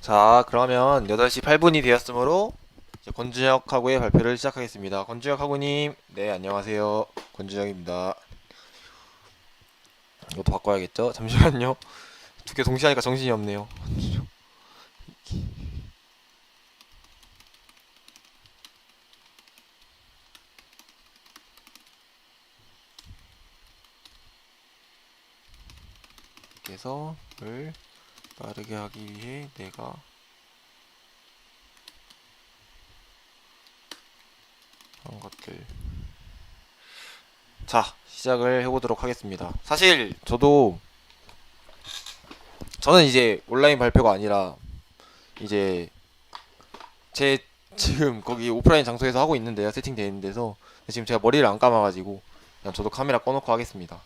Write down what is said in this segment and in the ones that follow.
자, 그러면 8시 8분이 되었으므로 이제 권준혁 하고의 발표를 시작하겠습니다. 권준혁 하고님, 네, 안녕하세요. 권준혁입니다. 이것도 바꿔야겠죠? 잠시만요. 두 개 동시에 하니까 정신이 없네요. 그래서 를 빠르게 하기 위해 내가 한 것들. 자, 시작을 해보도록 하겠습니다. 사실 저는 이제 온라인 발표가 아니라 이제 제 지금 거기 오프라인 장소에서 하고 있는데요. 세팅되어 있는 데서. 지금 제가 머리를 안 감아가지고 그냥 저도 카메라 꺼놓고 하겠습니다.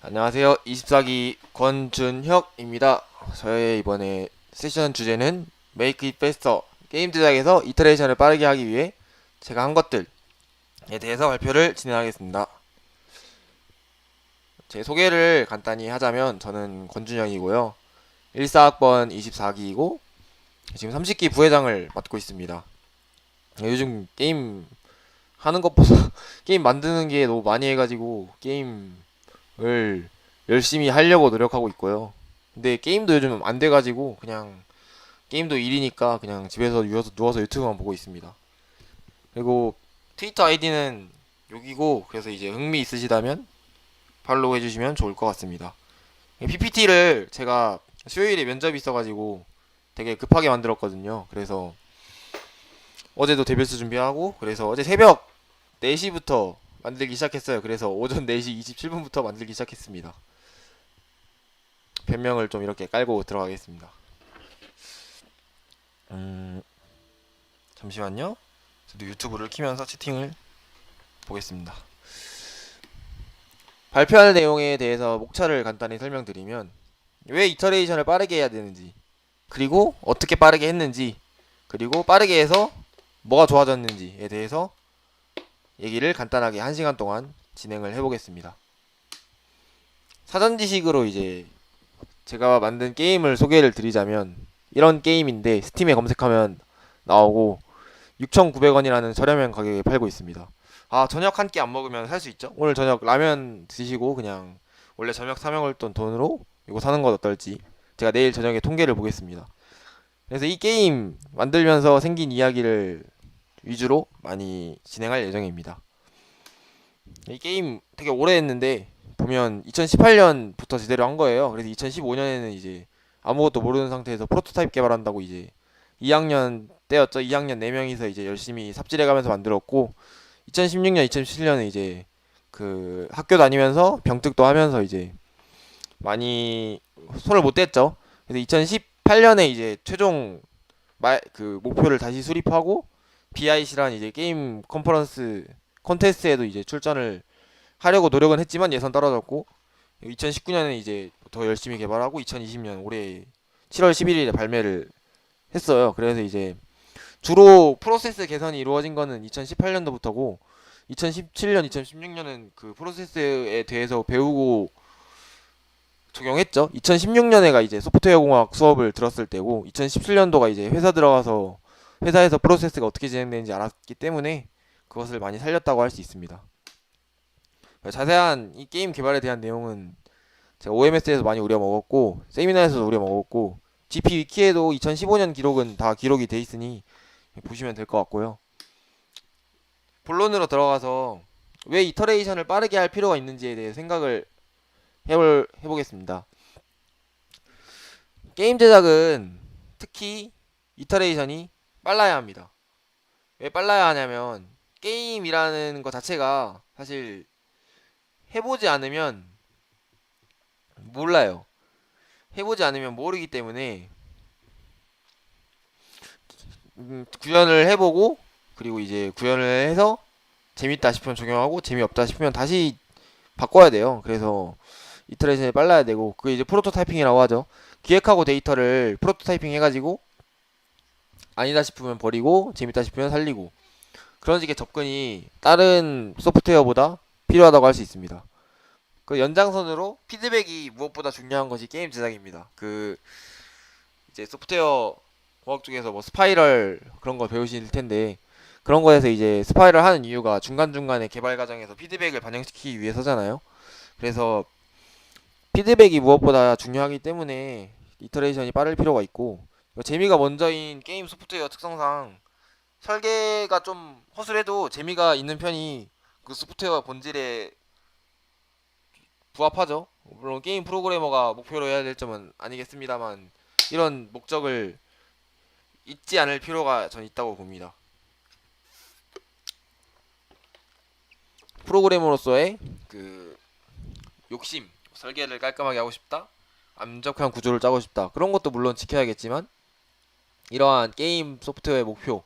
안녕하세요. 24기 권준혁입니다. 저의 이번에 세션 주제는 Make It Faster. 게임 제작에서 이터레이션을 빠르게 하기 위해 제가 한 것들에 대해서 발표를 진행하겠습니다. 제 소개를 간단히 하자면 저는 권준혁이고요. 14학번 24기이고 지금 30기 부회장을 맡고 있습니다. 요즘 게임 하는 것보다 게임 만드는 게 너무 많이 해가지고 게임을 열심히 하려고 노력하고 있고요. 근데 게임도 요즘 안 돼가지고 그냥 게임도 일이니까 그냥 집에서 누워서 유튜브만 보고 있습니다. 그리고 트위터 아이디는 여기고 그래서 이제 흥미 있으시다면 팔로우 해주시면 좋을 것 같습니다. PPT를 제가 수요일에 면접이 있어가지고 되게 급하게 만들었거든요. 그래서 어제도 데뷔스 준비하고 그래서 어제 새벽 4시부터 만들기 시작했어요. 그래서 오전 4시 27분부터 만들기 시작했습니다. 변명을 좀 이렇게 깔고 들어가겠습니다. 잠시만요. 저도 유튜브를 키면서 채팅을 보겠습니다. 발표할 내용에 대해서 목차를 간단히 설명드리면 왜 이터레이션을 빠르게 해야 되는지 그리고 어떻게 빠르게 했는지 그리고 빠르게 해서 뭐가 좋아졌는지에 대해서 얘기를 간단하게 1시간 동안 진행을 해보겠습니다. 사전 지식으로 이제 제가 만든 게임을 소개를 드리자면 이런 게임인데 스팀에 검색하면 나오고 6,900원이라는 저렴한 가격에 팔고 있습니다. 아, 저녁 한 끼 안 먹으면 살 수 있죠? 오늘 저녁 라면 드시고 그냥 원래 저녁 사 먹을 돈으로 이거 사는 건 어떨지 제가 내일 저녁에 통계를 보겠습니다. 그래서 이 게임 만들면서 생긴 이야기를 위주로 많이 진행할 예정입니다. 이 게임 되게 오래 했는데 보면 2018년부터 제대로 한 거예요. 그래서 2015년에는 이제 아무것도 모르는 상태에서 프로토타입 개발한다고 이제 2학년 때였죠. 2학년 4명이서 이제 열심히 삽질해가면서 만들었고 2016년, 2017년에 이제 그 학교 다니면서 병특도 하면서 이제 많이 손을 못 댔죠. 그래서 2018년에 이제 최종 그 목표를 다시 수립하고 BIC란 이제 게임 컨퍼런스 콘테스트에도 이제 출전을 하려고 노력은 했지만 예선 떨어졌고 2019년에 이제 더 열심히 개발하고 2020년 올해 7월 11일에 발매를 했어요. 그래서 이제 주로 프로세스 개선이 이루어진 거는 2018년도부터고 2017년, 2016년은 그 프로세스에 대해서 배우고 적용했죠. 2016년에가 이제 소프트웨어 공학 수업을 들었을 때고 2017년도가 이제 회사 들어가서 회사에서 프로세스가 어떻게 진행되는지 알았기 때문에 그것을 많이 살렸다고 할 수 있습니다. 자세한 이 게임 개발에 대한 내용은 제가 OMS에서 많이 우려먹었고 세미나에서도 우려먹었고 GP 위키에도 2015년 기록은 다 기록이 돼 있으니 보시면 될 것 같고요. 본론으로 들어가서 왜 이터레이션을 빠르게 할 필요가 있는지에 대해 생각을 해보겠습니다. 게임 제작은 특히 이터레이션이 빨라야 합니다. 왜 빨라야 하냐면 게임이라는 것 자체가 사실 해보지 않으면 몰라요. 해보지 않으면 모르기 때문에 구현을 해보고 그리고 이제 구현을 해서 재밌다 싶으면 적용하고 재미없다 싶으면 다시 바꿔야 돼요. 그래서 이터레이션이 빨라야 되고 그게 이제 프로토타이핑이라고 하죠. 기획하고 데이터를 프로토타이핑 해가지고 아니다 싶으면 버리고 재밌다 싶으면 살리고 그런 식의 접근이 다른 소프트웨어보다 필요하다고 할 수 있습니다. 그 연장선으로 피드백이 무엇보다 중요한 것이 게임 제작입니다. 이제 소프트웨어 공학 쪽에서 뭐 스파이럴 그런 거 배우실 텐데, 그런 거에서 이제 스파이럴 하는 이유가 중간중간에 개발 과정에서 피드백을 반영시키기 위해서잖아요. 그래서 피드백이 무엇보다 중요하기 때문에 이터레이션이 빠를 필요가 있고, 재미가 먼저인 게임 소프트웨어 특성상 설계가 좀 허술해도 재미가 있는 편이 그 소프트웨어 본질에 부합하죠. 물론 게임 프로그래머가 목표로 해야 될 점은 아니겠습니다만, 이런 목적을 잊지 않을 필요가 전 있다고 봅니다. 프로그래머로서의 그 욕심, 설계를 깔끔하게 하고 싶다, 암적한 구조를 짜고 싶다, 그런 것도 물론 지켜야겠지만, 이러한 게임 소프트웨어의 목표,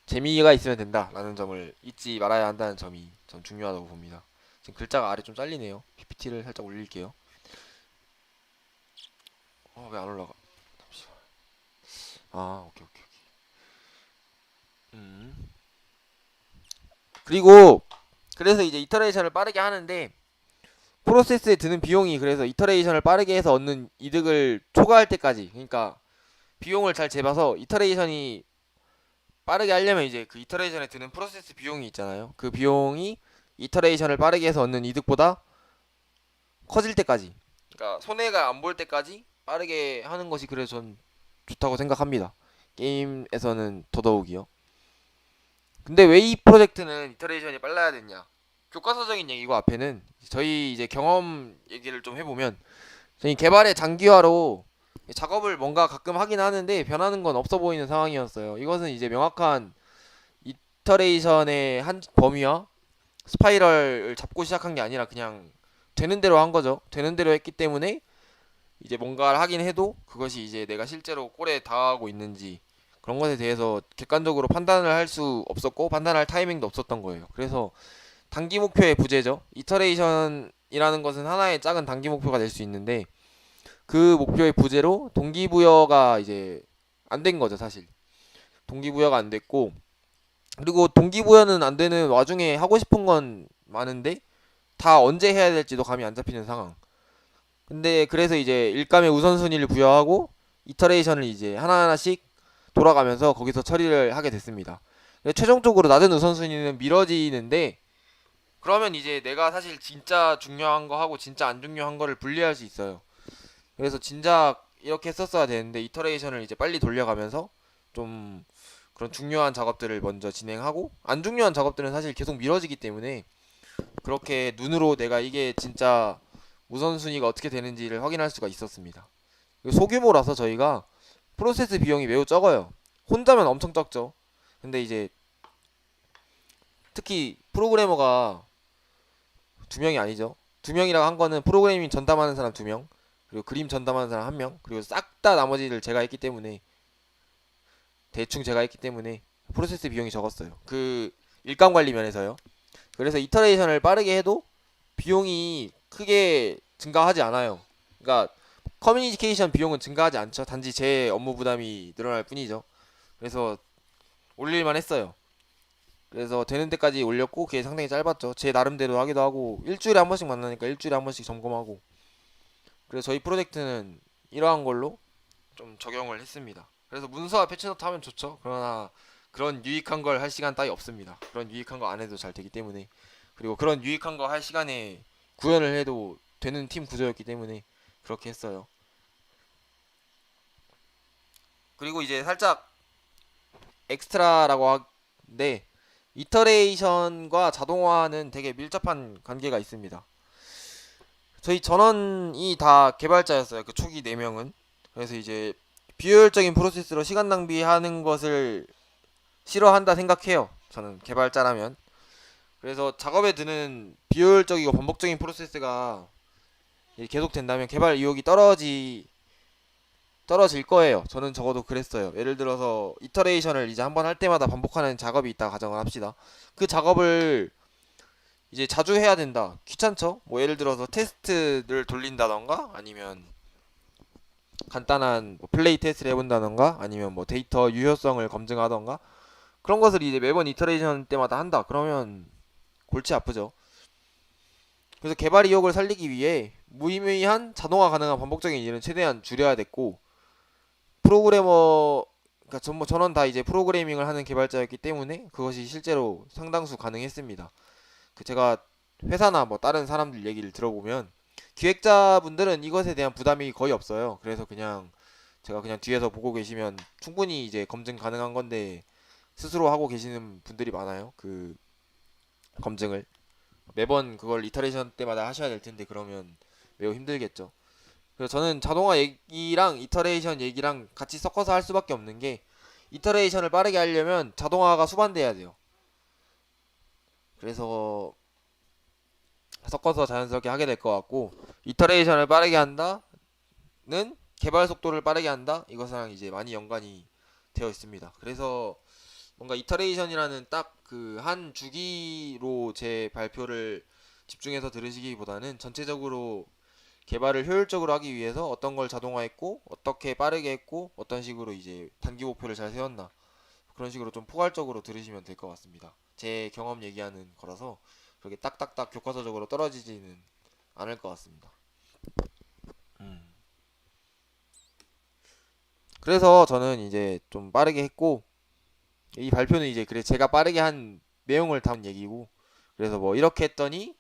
재미가 있으면 된다라는 점을 잊지 말아야 한다는 점이 전 중요하다고 봅니다. 지금 글자가 아래 좀 잘리네요. PPT를 살짝 올릴게요. 왜 안 올라가? 잠시만. 오케이, 오케이, 오케이. 음. 그리고 그래서 이제 이터레이션을 빠르게 하는데, 프로세스에 드는 비용이, 그래서 이터레이션을 빠르게 해서 얻는 이득을 초과할 때까지, 그러니까 비용을 잘 재봐서 이터레이션이 빠르게 하려면 이제 그 이터레이션에 드는 프로세스 비용이 있잖아요. 그 비용이 이터레이션을 빠르게 해서 얻는 이득보다 커질 때까지, 그러니까 손해가 안 볼 때까지 빠르게 하는 것이, 그래서 전 좋다고 생각합니다. 게임에서는 더더욱이요. 근데 왜 이 프로젝트는 이터레이션이 빨라야 됐냐? 교과서적인 얘기고, 앞에는 저희 이제 경험 얘기를 좀 해보면, 저희 개발의 장기화로 작업을 뭔가 가끔 하긴 하는데 변하는 건 없어 보이는 상황이었어요. 이것은 이제 명확한 이터레이션의 한 범위와 스파이럴을 잡고 시작한 게 아니라 그냥 되는 대로 한 거죠. 되는 대로 했기 때문에 이제 뭔가를 하긴 해도 그것이 이제 내가 실제로 꼴에 닿아가고 있는지, 그런 것에 대해서 객관적으로 판단을 할 수 없었고 판단할 타이밍도 없었던 거예요. 그래서 단기 목표의 부재죠. 이터레이션이라는 것은 하나의 작은 단기 목표가 될 수 있는데, 그 목표의 부재로 동기부여가 이제 안 된 거죠, 사실. 동기부여가 안 됐고, 그리고 동기부여는 안 되는 와중에 하고 싶은 건 많은데 다 언제 해야 될지도 감이 안 잡히는 상황. 근데 그래서 이제 일감의 우선순위를 부여하고 이터레이션을 이제 하나하나씩 돌아가면서 거기서 처리를 하게 됐습니다. 최종적으로 낮은 우선순위는 미뤄지는데, 그러면 이제 내가 사실 진짜 중요한 거 하고 진짜 안 중요한 거를 분리할 수 있어요. 그래서 진작 이렇게 했었어야 되는데 이터레이션을 이제 빨리 돌려가면서 좀 그런 중요한 작업들을 먼저 진행하고, 안 중요한 작업들은 사실 계속 미뤄지기 때문에 그렇게 눈으로 내가 이게 진짜 우선순위가 어떻게 되는지를 확인할 수가 있었습니다. 소규모라서 저희가 프로세스 비용이 매우 적어요. 혼자면 엄청 적죠. 근데 이제 특히 프로그래머가 두 명이 아니죠. 두 명이라고 한 거는 프로그래밍 전담하는 사람 두 명, 그리고 그림 전담하는 사람 한 명, 그리고 싹 다 나머지를 제가 했기 때문에, 대충 제가 했기 때문에 프로세스 비용이 적었어요. 그 일감 관리 면에서요. 그래서 이터레이션을 빠르게 해도 비용이 크게 증가하지 않아요. 그러니까 커뮤니케이션 비용은 증가하지 않죠. 단지 제 업무 부담이 늘어날 뿐이죠. 그래서 올릴만 했어요. 그래서 되는 데까지 올렸고, 그게 상당히 짧았죠. 제 나름대로 하기도 하고, 일주일에 한 번씩 만나니까 일주일에 한 번씩 점검하고. 그래서 저희 프로젝트는 이러한 걸로 좀 적용을 했습니다. 그래서 문서와 패치노트 하면 좋죠. 그러나 그런 유익한 걸 할 시간 따위 없습니다. 그런 유익한 거 안 해도 잘 되기 때문에, 그리고 그런 유익한 거 할 시간에 구현을 해도 되는 팀 구조였기 때문에 그렇게 했어요. 그리고 이제 살짝 엑스트라라고 하는데, 이터레이션과 자동화는 되게 밀접한 관계가 있습니다. 저희 전원이 다 개발자였어요. 그 초기 4명은. 그래서 이제 비효율적인 프로세스로 시간 낭비하는 것을 싫어한다 생각해요. 저는 개발자라면. 그래서 작업에 드는 비효율적이고 반복적인 프로세스가 계속 된다면 개발 의욕이 떨어질 거예요. 저는 적어도 그랬어요. 예를 들어서 이터레이션을 이제 한번 할 때마다 반복하는 작업이 있다 가정을 합시다. 그 작업을 이제 자주 해야 된다. 귀찮죠? 뭐 예를 들어서 테스트를 돌린다던가, 아니면 간단한 뭐 플레이 테스트를 해본다던가, 아니면 뭐 데이터 유효성을 검증하던가, 그런 것을 이제 매번 이터레이션 때마다 한다. 그러면 골치 아프죠. 그래서 개발 의욕을 살리기 위해 무의미한 자동화 가능한 반복적인 일은 최대한 줄여야 됐고, 프로그래머 그러니까 전원 다 이제 프로그래밍을 하는 개발자였기 때문에 그것이 실제로 상당수 가능했습니다. 그 제가 회사나 뭐 다른 사람들 얘기를 들어보면 기획자분들은 이것에 대한 부담이 거의 없어요. 그래서 그냥 제가 그냥 뒤에서 보고 계시면 충분히 이제 검증 가능한 건데 스스로 하고 계시는 분들이 많아요. 그 검증을 매번 그걸 이터레이션 때마다 하셔야 될 텐데 그러면 매우 힘들겠죠. 그래서 저는 자동화 얘기랑 이터레이션 얘기랑 같이 섞어서 할 수밖에 없는 게, 이터레이션을 빠르게 하려면 자동화가 수반돼야 돼요. 그래서 섞어서 자연스럽게 하게 될 것 같고, 이터레이션을 빠르게 한다는 개발 속도를 빠르게 한다, 이것이랑 이제 많이 연관이 되어 있습니다. 그래서 뭔가 이터레이션이라는 딱 그 한 주기로 제 발표를 집중해서 들으시기보다는 전체적으로 개발을 효율적으로 하기 위해서 어떤 걸 자동화했고 어떻게 빠르게 했고 어떤 식으로 이제 단기 목표를 잘 세웠나, 그런 식으로 좀 포괄적으로 들으시면 될 것 같습니다. 제 경험 얘기하는 거라서 그렇게 딱딱딱 교과서적으로 떨어지지는 않을 것 같습니다. 음. 그래서 저는 이제 좀 빠르게 했고, 이 발표는 이제 그래 제가 빠르게 한 내용을 담은 얘기고, 그래서 뭐 이렇게 했더니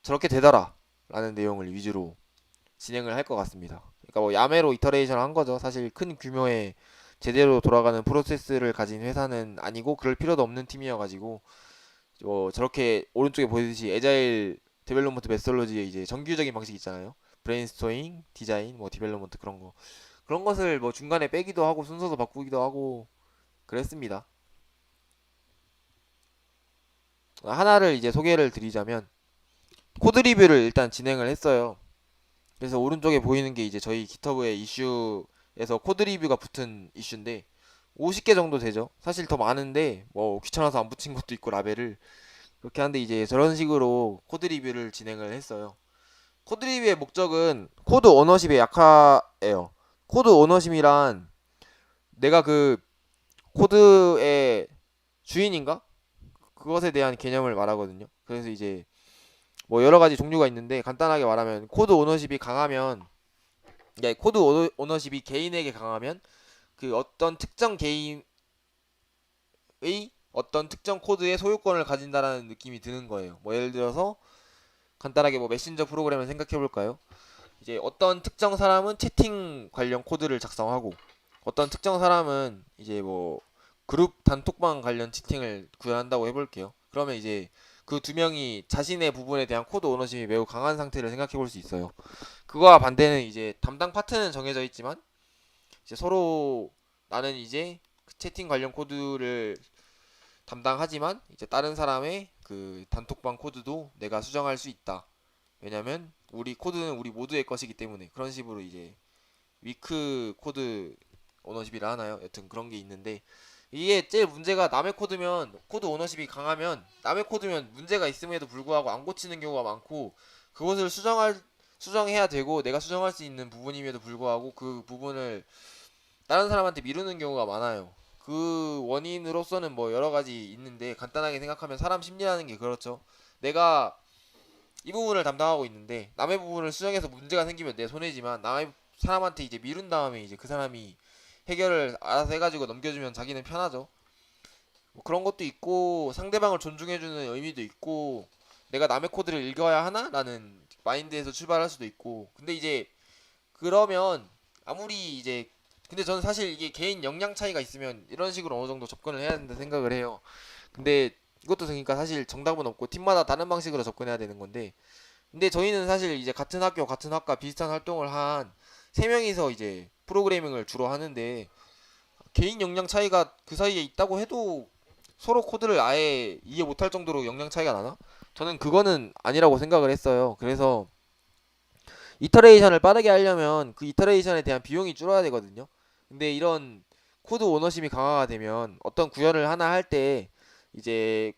저렇게 되더라 라는 내용을 위주로 진행을 할 것 같습니다. 그러니까 뭐 야매로 이터레이션 한 거죠. 사실 큰 규모의 제대로 돌아가는 프로세스를 가진 회사는 아니고 그럴 필요도 없는 팀이어가지고, 저렇게 오른쪽에 보이듯이 에자일 데벨롭먼트 메소로지의 이제 정규적인 방식 있잖아요. 브레인스토밍, 디자인, 뭐 디벨롭먼트 그런 거, 그런 것을 뭐 중간에 빼기도 하고 순서도 바꾸기도 하고 그랬습니다. 하나를 이제 소개를 드리자면 코드 리뷰를 일단 진행을 했어요. 그래서 오른쪽에 보이는 게 이제 저희 GitHub의 이슈에서 코드 리뷰가 붙은 이슈인데 50개 정도 되죠. 사실 더 많은데 뭐 귀찮아서 안 붙인 것도 있고 라벨을 그렇게 하는데, 이제 저런 식으로 코드 리뷰를 진행을 했어요. 코드 리뷰의 목적은 코드 오너십에 약화예요. 코드 오너십이란 내가 그 코드의 주인인가? 그것에 대한 개념을 말하거든요. 그래서 이제 뭐 여러 가지 종류가 있는데 간단하게 말하면 코드 오너십이 강하면, 코드 오너십이 개인에게 강하면 그 어떤 특정 개인의 어떤 특정 코드의 소유권을 가진다라는 느낌이 드는 거예요. 뭐 예를 들어서 간단하게 뭐 메신저 프로그램을 생각해 볼까요? 이제 어떤 특정 사람은 채팅 관련 코드를 작성하고 어떤 특정 사람은 이제 뭐 그룹 단톡방 관련 채팅을 구현한다고 해볼게요. 그러면 이제 그 두 명이 자신의 부분에 대한 코드 오너십이 매우 강한 상태를 생각해 볼 수 있어요. 그거와 반대는 이제 담당 파트는 정해져 있지만 이제 서로 나는 이제 그 채팅 관련 코드를 담당하지만 이제 다른 사람의 그 단톡방 코드도 내가 수정할 수 있다. 왜냐면 우리 코드는 우리 모두의 것이기 때문에. 그런 식으로 이제 위크 코드 오너십이라 하나요? 여튼 그런 게 있는데, 이게 제일 문제가 남의 코드면 코드 오너십이 강하면 남의 코드면 문제가 있음에도 불구하고 안 고치는 경우가 많고, 그것을 수정해야 되고 내가 수정할 수 있는 부분임에도 불구하고 그 부분을 다른 사람한테 미루는 경우가 많아요. 그 원인으로서는 뭐 여러 가지 있는데 간단하게 생각하면 사람 심리라는 게 그렇죠. 내가 이 부분을 담당하고 있는데 남의 부분을 수정해서 문제가 생기면 내 손해지만, 남의 사람한테 이제 미룬 다음에 이제 그 사람이 해결을 알아서 해가지고 넘겨주면 자기는 편하죠. 뭐 그런 것도 있고 상대방을 존중해주는 의미도 있고 내가 남의 코드를 읽어야 하나? 라는 마인드에서 출발할 수도 있고. 근데 이제 그러면 아무리 이제 근데 저는 사실 이게 개인 역량 차이가 있으면 이런 식으로 어느 정도 접근을 해야 된다 생각을 해요. 근데 이것도 그러니까 사실 정답은 없고 팀마다 다른 방식으로 접근해야 되는 건데, 근데 저희는 사실 이제 같은 학교 같은 학과 비슷한 활동을 한 세 명이서 이제 프로그래밍을 주로 하는데 개인 역량 차이가 그 사이에 있다고 해도 서로 코드를 아예 이해 못할 정도로 역량 차이가 나나? 저는 그거는 아니라고 생각을 했어요. 그래서 이터레이션을 빠르게 하려면 그 이터레이션에 대한 비용이 줄어야 되거든요. 근데 이런 코드 오너십이 강화가 되면 어떤 구현을 하나 할 때 이제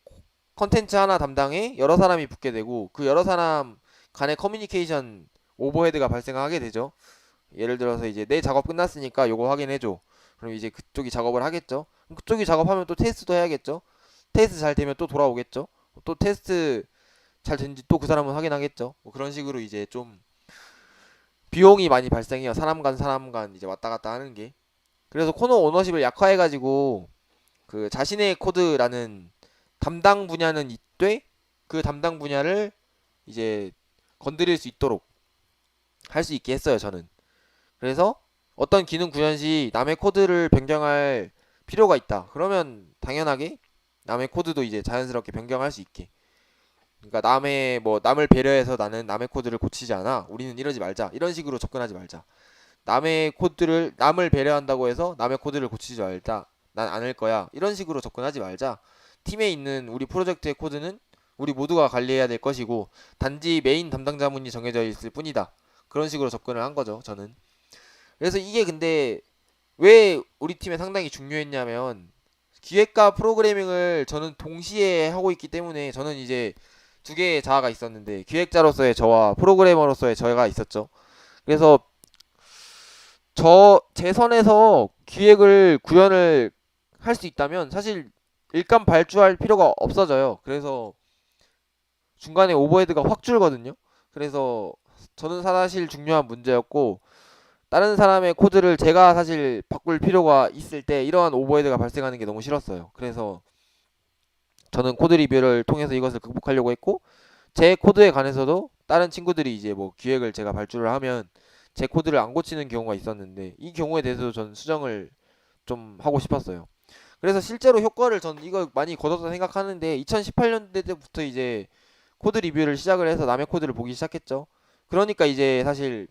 컨텐츠 하나 담당에 여러 사람이 붙게 되고 그 여러 사람 간의 커뮤니케이션 오버헤드가 발생하게 되죠. 예를 들어서 이제 내 작업 끝났으니까 요거 확인해줘. 그럼 이제 그쪽이 작업을 하겠죠. 그럼 그쪽이 작업하면 또 테스트도 해야겠죠. 테스트 잘 되면 또 돌아오겠죠. 또 테스트 잘 된지 또 그 사람은 확인하겠죠. 뭐 그런 식으로 이제 좀 비용이 많이 발생해요. 사람 간 이제 왔다 갔다 하는 게. 그래서 코너 오너십을 약화해가지고 그 자신의 코드라는 담당 분야는 있되 그 담당 분야를 이제 건드릴 수 있도록 할 수 있게 했어요, 저는. 그래서 어떤 기능 구현 시 남의 코드를 변경할 필요가 있다. 그러면 당연하게 남의 코드도 이제 자연스럽게 변경할 수 있게. 그러니까 남을 배려해서 나는 남의 코드를 고치지 않아. 우리는 이러지 말자. 이런 식으로 접근하지 말자. 남을 배려한다고 해서 남의 코드를 고치지 말자. 난 안 할 거야. 이런 식으로 접근하지 말자. 팀에 있는 우리 프로젝트의 코드는 우리 모두가 관리해야 될 것이고 단지 메인 담당자분이 정해져 있을 뿐이다. 그런 식으로 접근을 한 거죠, 저는. 그래서 이게 근데 왜 우리 팀에 상당히 중요했냐면 기획과 프로그래밍을 저는 동시에 하고 있기 때문에 저는 이제 두 개의 자아가 있었는데 기획자로서의 저와 프로그래머로서의 저가 있었죠. 그래서 제 선에서 기획을 구현을 할 수 있다면 사실 일감 발주할 필요가 없어져요. 그래서 중간에 오버헤드가 확 줄거든요. 그래서 저는 사실 중요한 문제였고 다른 사람의 코드를 제가 사실 바꿀 필요가 있을 때 이러한 오버헤드가 발생하는 게 너무 싫었어요. 그래서 저는 코드 리뷰를 통해서 이것을 극복하려고 했고 제 코드에 관해서도 다른 친구들이 이제 뭐 기획을 제가 발주를 하면 제 코드를 안 고치는 경우가 있었는데 이 경우에 대해서도 저는 수정을 좀 하고 싶었어요. 그래서 실제로 효과를 전 이거 많이 거뒀다 생각하는데 2018년대 때부터 이제 코드 리뷰를 시작을 해서 남의 코드를 보기 시작했죠. 그러니까 이제 사실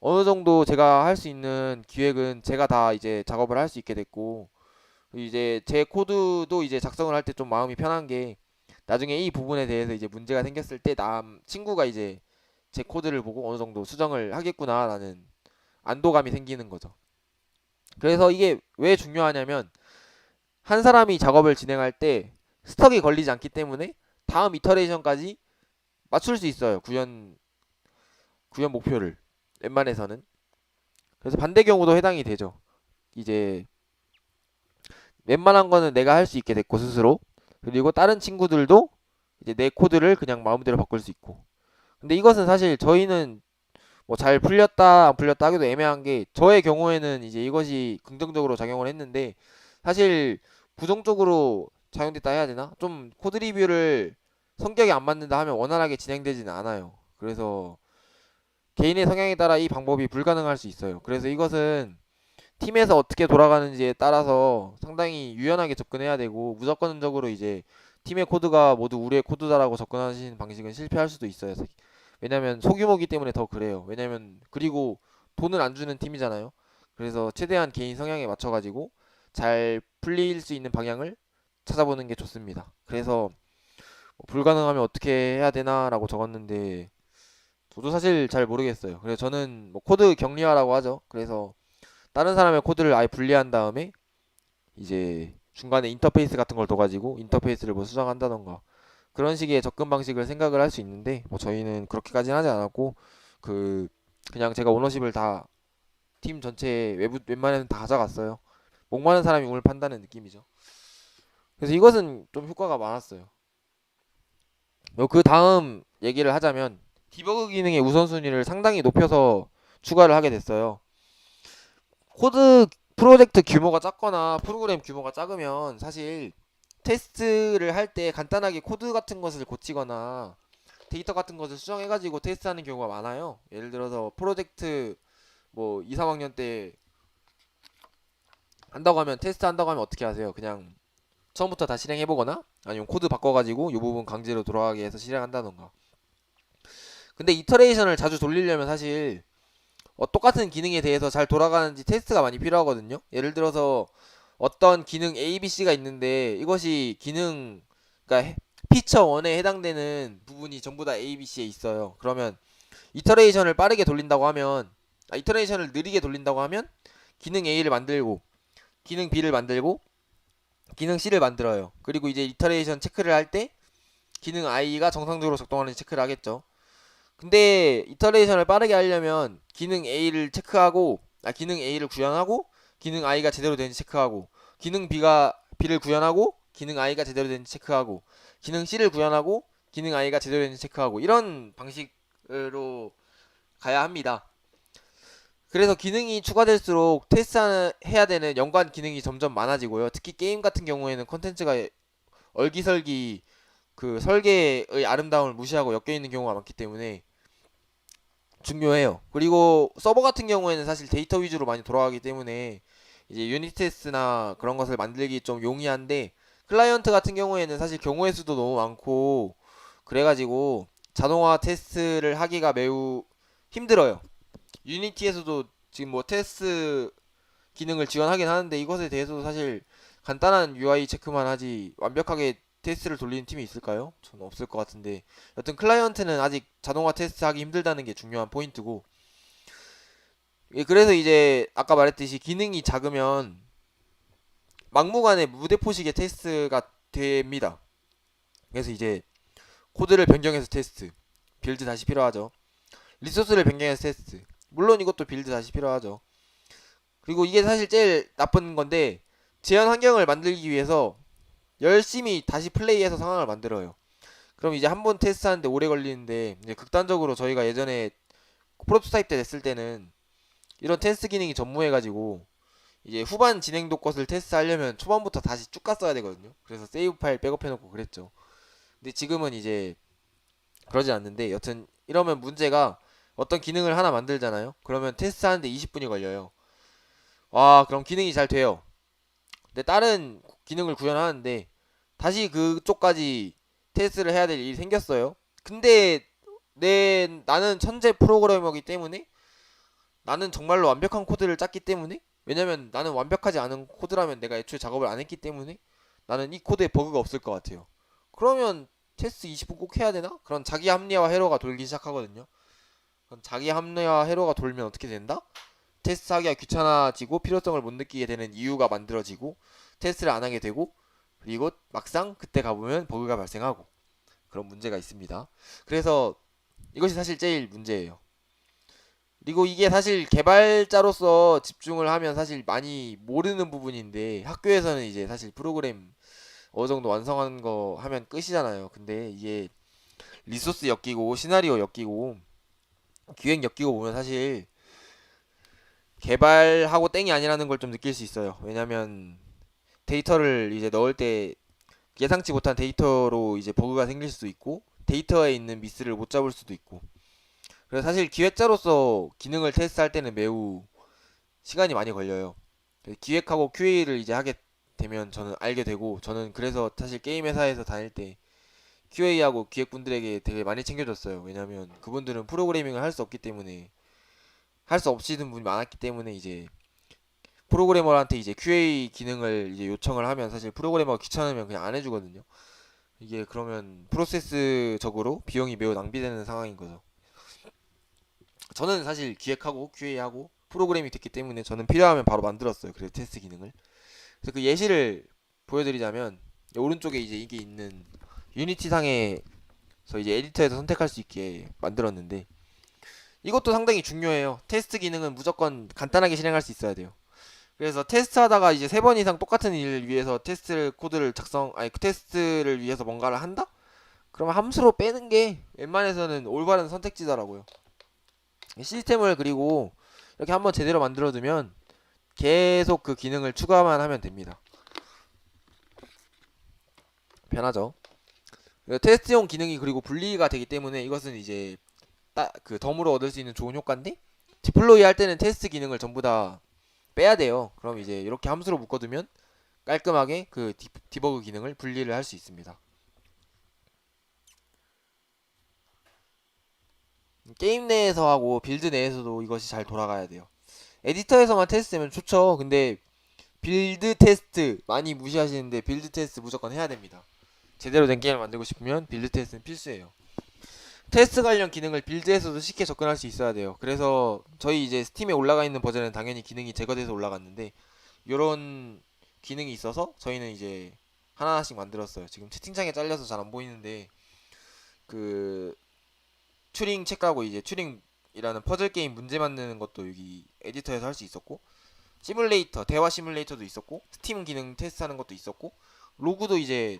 어느 정도 제가 할 수 있는 기획은 제가 다 이제 작업을 할 수 있게 됐고 이제 제 코드도 이제 작성을 할 때 좀 마음이 편한 게 나중에 이 부분에 대해서 이제 문제가 생겼을 때 남 친구가 이제 제 코드를 보고 어느 정도 수정을 하겠구나라는 안도감이 생기는 거죠. 그래서 이게 왜 중요하냐면 한 사람이 작업을 진행할 때 스톡이 걸리지 않기 때문에 다음 이터레이션까지 맞출 수 있어요. 구현 목표를 웬만해서는. 그래서 반대 경우도 해당이 되죠. 이제 웬만한 거는 내가 할 수 있게 됐고 스스로. 그리고 다른 친구들도 이제 내 코드를 그냥 마음대로 바꿀 수 있고. 근데 이것은 사실 저희는 뭐 잘 풀렸다 안 풀렸다 하기도 애매한 게 저의 경우에는 이제 이것이 긍정적으로 작용을 했는데 사실 부정적으로 작용됐다 해야 되나? 좀 코드 리뷰를 성격이 안 맞는다 하면 원활하게 진행되지는 않아요. 그래서 개인의 성향에 따라 이 방법이 불가능할 수 있어요. 그래서 이것은 팀에서 어떻게 돌아가는지에 따라서 상당히 유연하게 접근해야 되고 무조건적으로 이제 팀의 코드가 모두 우리의 코드다라고 접근하시는 방식은 실패할 수도 있어요. 왜냐면 소규모기 때문에 더 그래요. 왜냐면 그리고 돈을 안 주는 팀이잖아요. 그래서 최대한 개인 성향에 맞춰가지고 잘 풀릴 수 있는 방향을 찾아보는 게 좋습니다. 그래서 뭐 불가능하면 어떻게 해야 되나라고 적었는데 저도 사실 잘 모르겠어요. 그래서 저는 뭐 코드 격리화라고 하죠. 그래서 다른 사람의 코드를 아예 분리한 다음에 이제 중간에 인터페이스 같은 걸 둬가지고 인터페이스를 뭐 수정한다던가 그런 식의 접근 방식을 생각을 할 수 있는데 뭐 저희는 그렇게까지는 하지 않았고 그 그냥 제가 오너십을 다 팀 전체 외부 웬만해서는 다 가져갔어요. 목마른 사람이 우물 판다는 느낌이죠. 그래서 이것은 좀 효과가 많았어요. 그 다음 얘기를 하자면 디버그 기능의 우선순위를 상당히 높여서 추가를 하게 됐어요. 코드 프로젝트 규모가 작거나 프로그램 규모가 작으면 사실 테스트를 할 때 간단하게 코드 같은 것을 고치거나 데이터 같은 것을 수정해가지고 테스트하는 경우가 많아요. 예를 들어서 프로젝트 뭐 2, 3학년 때 한다고 하면 테스트 한다고 하면 어떻게 하세요? 그냥 처음부터 다 실행해보거나 아니면 코드 바꿔가지고 이 부분 강제로 돌아가게 해서 실행한다던가. 근데 이터레이션을 자주 돌리려면 사실 똑같은 기능에 대해서 잘 돌아가는지 테스트가 많이 필요하거든요. 예를 들어서 어떤 기능 A, B, C가 있는데 이것이 그러니까 피처 1에 해당되는 부분이 전부 다 A, B, C에 있어요. 그러면 이터레이션을 빠르게 돌린다고 하면 이터레이션을 느리게 돌린다고 하면 기능 A를 만들고 기능 B를 만들고 기능 C를 만들어요. 그리고 이제 이터레이션 체크를 할 때 기능 I가 정상적으로 작동하는지 체크를 하겠죠. 근데 이터레이션을 빠르게 하려면 기능 A를 구현하고 기능 I가 제대로 되는지 체크하고 기능 B를 구현하고 기능 I가 제대로 되는지 체크하고 기능 C를 구현하고 기능 아이가 제대로 되는지 체크하고 이런 방식으로 가야 합니다. 그래서 기능이 추가될수록 테스트해야 되는 연관 기능이 점점 많아지고요. 특히 게임 같은 경우에는 컨텐츠가 얼기설기 그 설계의 아름다움을 무시하고 엮여 있는 경우가 많기 때문에 중요해요. 그리고 서버 같은 경우에는 사실 데이터 위주로 많이 돌아가기 때문에 이제 유닛 테스트나 그런 것을 만들기 좀 용이한데 클라이언트 같은 경우에는 사실 경우의 수도 너무 많고 그래가지고 자동화 테스트를 하기가 매우 힘들어요. 유니티에서도 지금 뭐 테스트 기능을 지원하긴 하는데 이것에 대해서도 사실 간단한 UI 체크만 하지 완벽하게 테스트를 돌리는 팀이 있을까요? 저는 없을 것 같은데 여튼 클라이언트는 아직 자동화 테스트 하기 힘들다는 게 중요한 포인트고 예, 그래서 이제 아까 말했듯이 기능이 작으면 막무가내 무대포식의 테스트가 됩니다. 그래서 이제 코드를 변경해서 테스트 빌드 다시 필요하죠. 리소스를 변경해서 테스트 물론 이것도 빌드 다시 필요하죠. 그리고 이게 사실 제일 나쁜 건데 제한 환경을 만들기 위해서 열심히 다시 플레이해서 상황을 만들어요. 그럼 이제 한 번 테스트하는데 오래 걸리는데 이제 극단적으로 저희가 예전에 프로토타입 때 냈을 때는 이런 테스트 기능이 전무해가지고 이제 후반 진행도 것을 테스트하려면 초반부터 다시 쭉 갔어야 되거든요. 그래서 세이브 파일 백업해놓고 그랬죠. 근데 지금은 이제 그러지 않는데 여튼 이러면 문제가 어떤 기능을 하나 만들잖아요. 그러면 테스트하는데 20분이 걸려요. 와 그럼 기능이 잘 돼요. 근데 다른 기능을 구현하는데 다시 그쪽까지 테스트를 해야 될 일이 생겼어요. 근데 나는 천재 프로그래머이기 때문에 나는 정말로 완벽한 코드를 짰기 때문에 왜냐면 나는 완벽하지 않은 코드라면 내가 애초에 작업을 안 했기 때문에 나는 이 코드에 버그가 없을 것 같아요. 그러면 테스트 20분 꼭 해야 되나? 그런 자기 합리화 회로가 돌기 시작하거든요. 그럼 자기 합리화 회로가 돌면 어떻게 된다? 테스트하기가 귀찮아지고 필요성을 못 느끼게 되는 이유가 만들어지고 테스트를 안 하게 되고 그리고 막상 그때 가보면 버그가 발생하고 그런 문제가 있습니다. 그래서 이것이 사실 제일 문제예요. 그리고 이게 사실 개발자로서 집중을 하면 사실 많이 모르는 부분인데 학교에서는 이제 사실 프로그램 어느 정도 완성한 거 하면 끝이잖아요. 근데 이게 리소스 엮이고 시나리오 엮이고 기획 엮이고 보면 사실 개발하고 땡이 아니라는 걸 좀 느낄 수 있어요. 왜냐면 데이터를 이제 넣을 때 예상치 못한 데이터로 이제 버그가 생길 수도 있고 데이터에 있는 미스를 못 잡을 수도 있고 그래서 사실 기획자로서 기능을 테스트할 때는 매우 시간이 많이 걸려요. 기획하고 QA를 이제 하게 되면 저는 알게 되고 저는 그래서 사실 게임 회사에서 다닐 때 QA하고 기획분들에게 되게 많이 챙겨줬어요. 왜냐면 그분들은 프로그래밍을 할 수 없기 때문에 할 수 없으신 분이 많았기 때문에 이제 프로그래머한테 이제 QA 기능을 이제 요청을 하면 사실 프로그래머가 귀찮으면 그냥 안 해주거든요. 이게 그러면 프로세스적으로 비용이 매우 낭비되는 상황인 거죠. 저는 사실 기획하고 QA하고 프로그램이 됐기 때문에 저는 필요하면 바로 만들었어요. 그래서 테스트 기능을. 그래서 그 예시를 보여드리자면 오른쪽에 이제 이게 있는 유니티 상에서 이제 에디터에서 선택할 수 있게 만들었는데 이것도 상당히 중요해요. 테스트 기능은 무조건 간단하게 실행할 수 있어야 돼요. 그래서 테스트하다가 이제 3번 이상 똑같은 일을 위해서 테스트 코드를 아니 그 테스트를 위해서 뭔가를 한다? 그러면 함수로 빼는 게 웬만해서는 올바른 선택지더라고요. 시스템을 그리고 이렇게 한번 제대로 만들어두면 계속 그 기능을 추가만 하면 됩니다. 편하죠. 테스트용 기능이 그리고 분리가 되기 때문에 이것은 이제 그 덤으로 얻을 수 있는 좋은 효과인데 디플로이 할 때는 테스트 기능을 전부 다 빼야 돼요. 그럼 이제 이렇게 함수로 묶어두면 깔끔하게 그 디버그 기능을 분리를 할 수 있습니다. 게임 내에서 하고 빌드 내에서도 이것이 잘 돌아가야 돼요. 에디터에서만 테스트하면 좋죠. 근데 빌드 테스트 많이 무시하시는데 빌드 테스트 무조건 해야 됩니다. 제대로 된 게임을 만들고 싶으면 빌드 테스트는 필수예요. 테스트 관련 기능을 빌드에서도 쉽게 접근할 수 있어야 돼요. 그래서 저희 이제 스팀에 올라가 있는 버전은 당연히 기능이 제거돼서 올라갔는데 이런 기능이 있어서 저희는 이제 하나하나씩 만들었어요. 지금 채팅창에 잘려서 잘 안 보이는데 그 튜링 체크하고 이제 튜링이라는 퍼즐 게임 문제 만드는 것도 여기 에디터에서 할 수 있었고 시뮬레이터 대화 시뮬레이터도 있었고 스팀 기능 테스트하는 것도 있었고 로그도 이제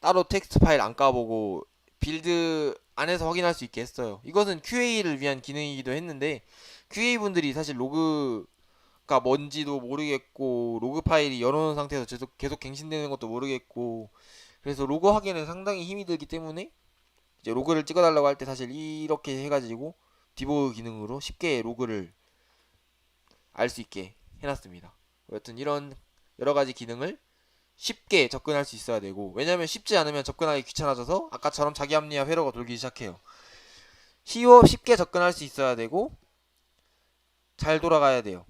따로 텍스트 파일 안 까보고 빌드 안에서 확인할 수 있게 했어요. 이것은 QA를 위한 기능이기도 했는데 QA 분들이 사실 로그가 뭔지도 모르겠고 로그 파일이 열어놓은 상태에서 계속 갱신되는 것도 모르겠고 그래서 로그 확인에 상당히 힘이 들기 때문에 이제 로그를 찍어달라고 할 때 사실 이렇게 해가지고 디보그 기능으로 쉽게 로그를 알 수 있게 해놨습니다. 여튼 이런 여러가지 기능을 쉽게 접근할 수 있어야 되고 왜냐면 쉽지 않으면 접근하기 귀찮아져서 아까처럼 자기 합리화 회로가 돌기 시작해요. 쉽게 접근할 수 있어야 되고 잘 돌아가야 돼요.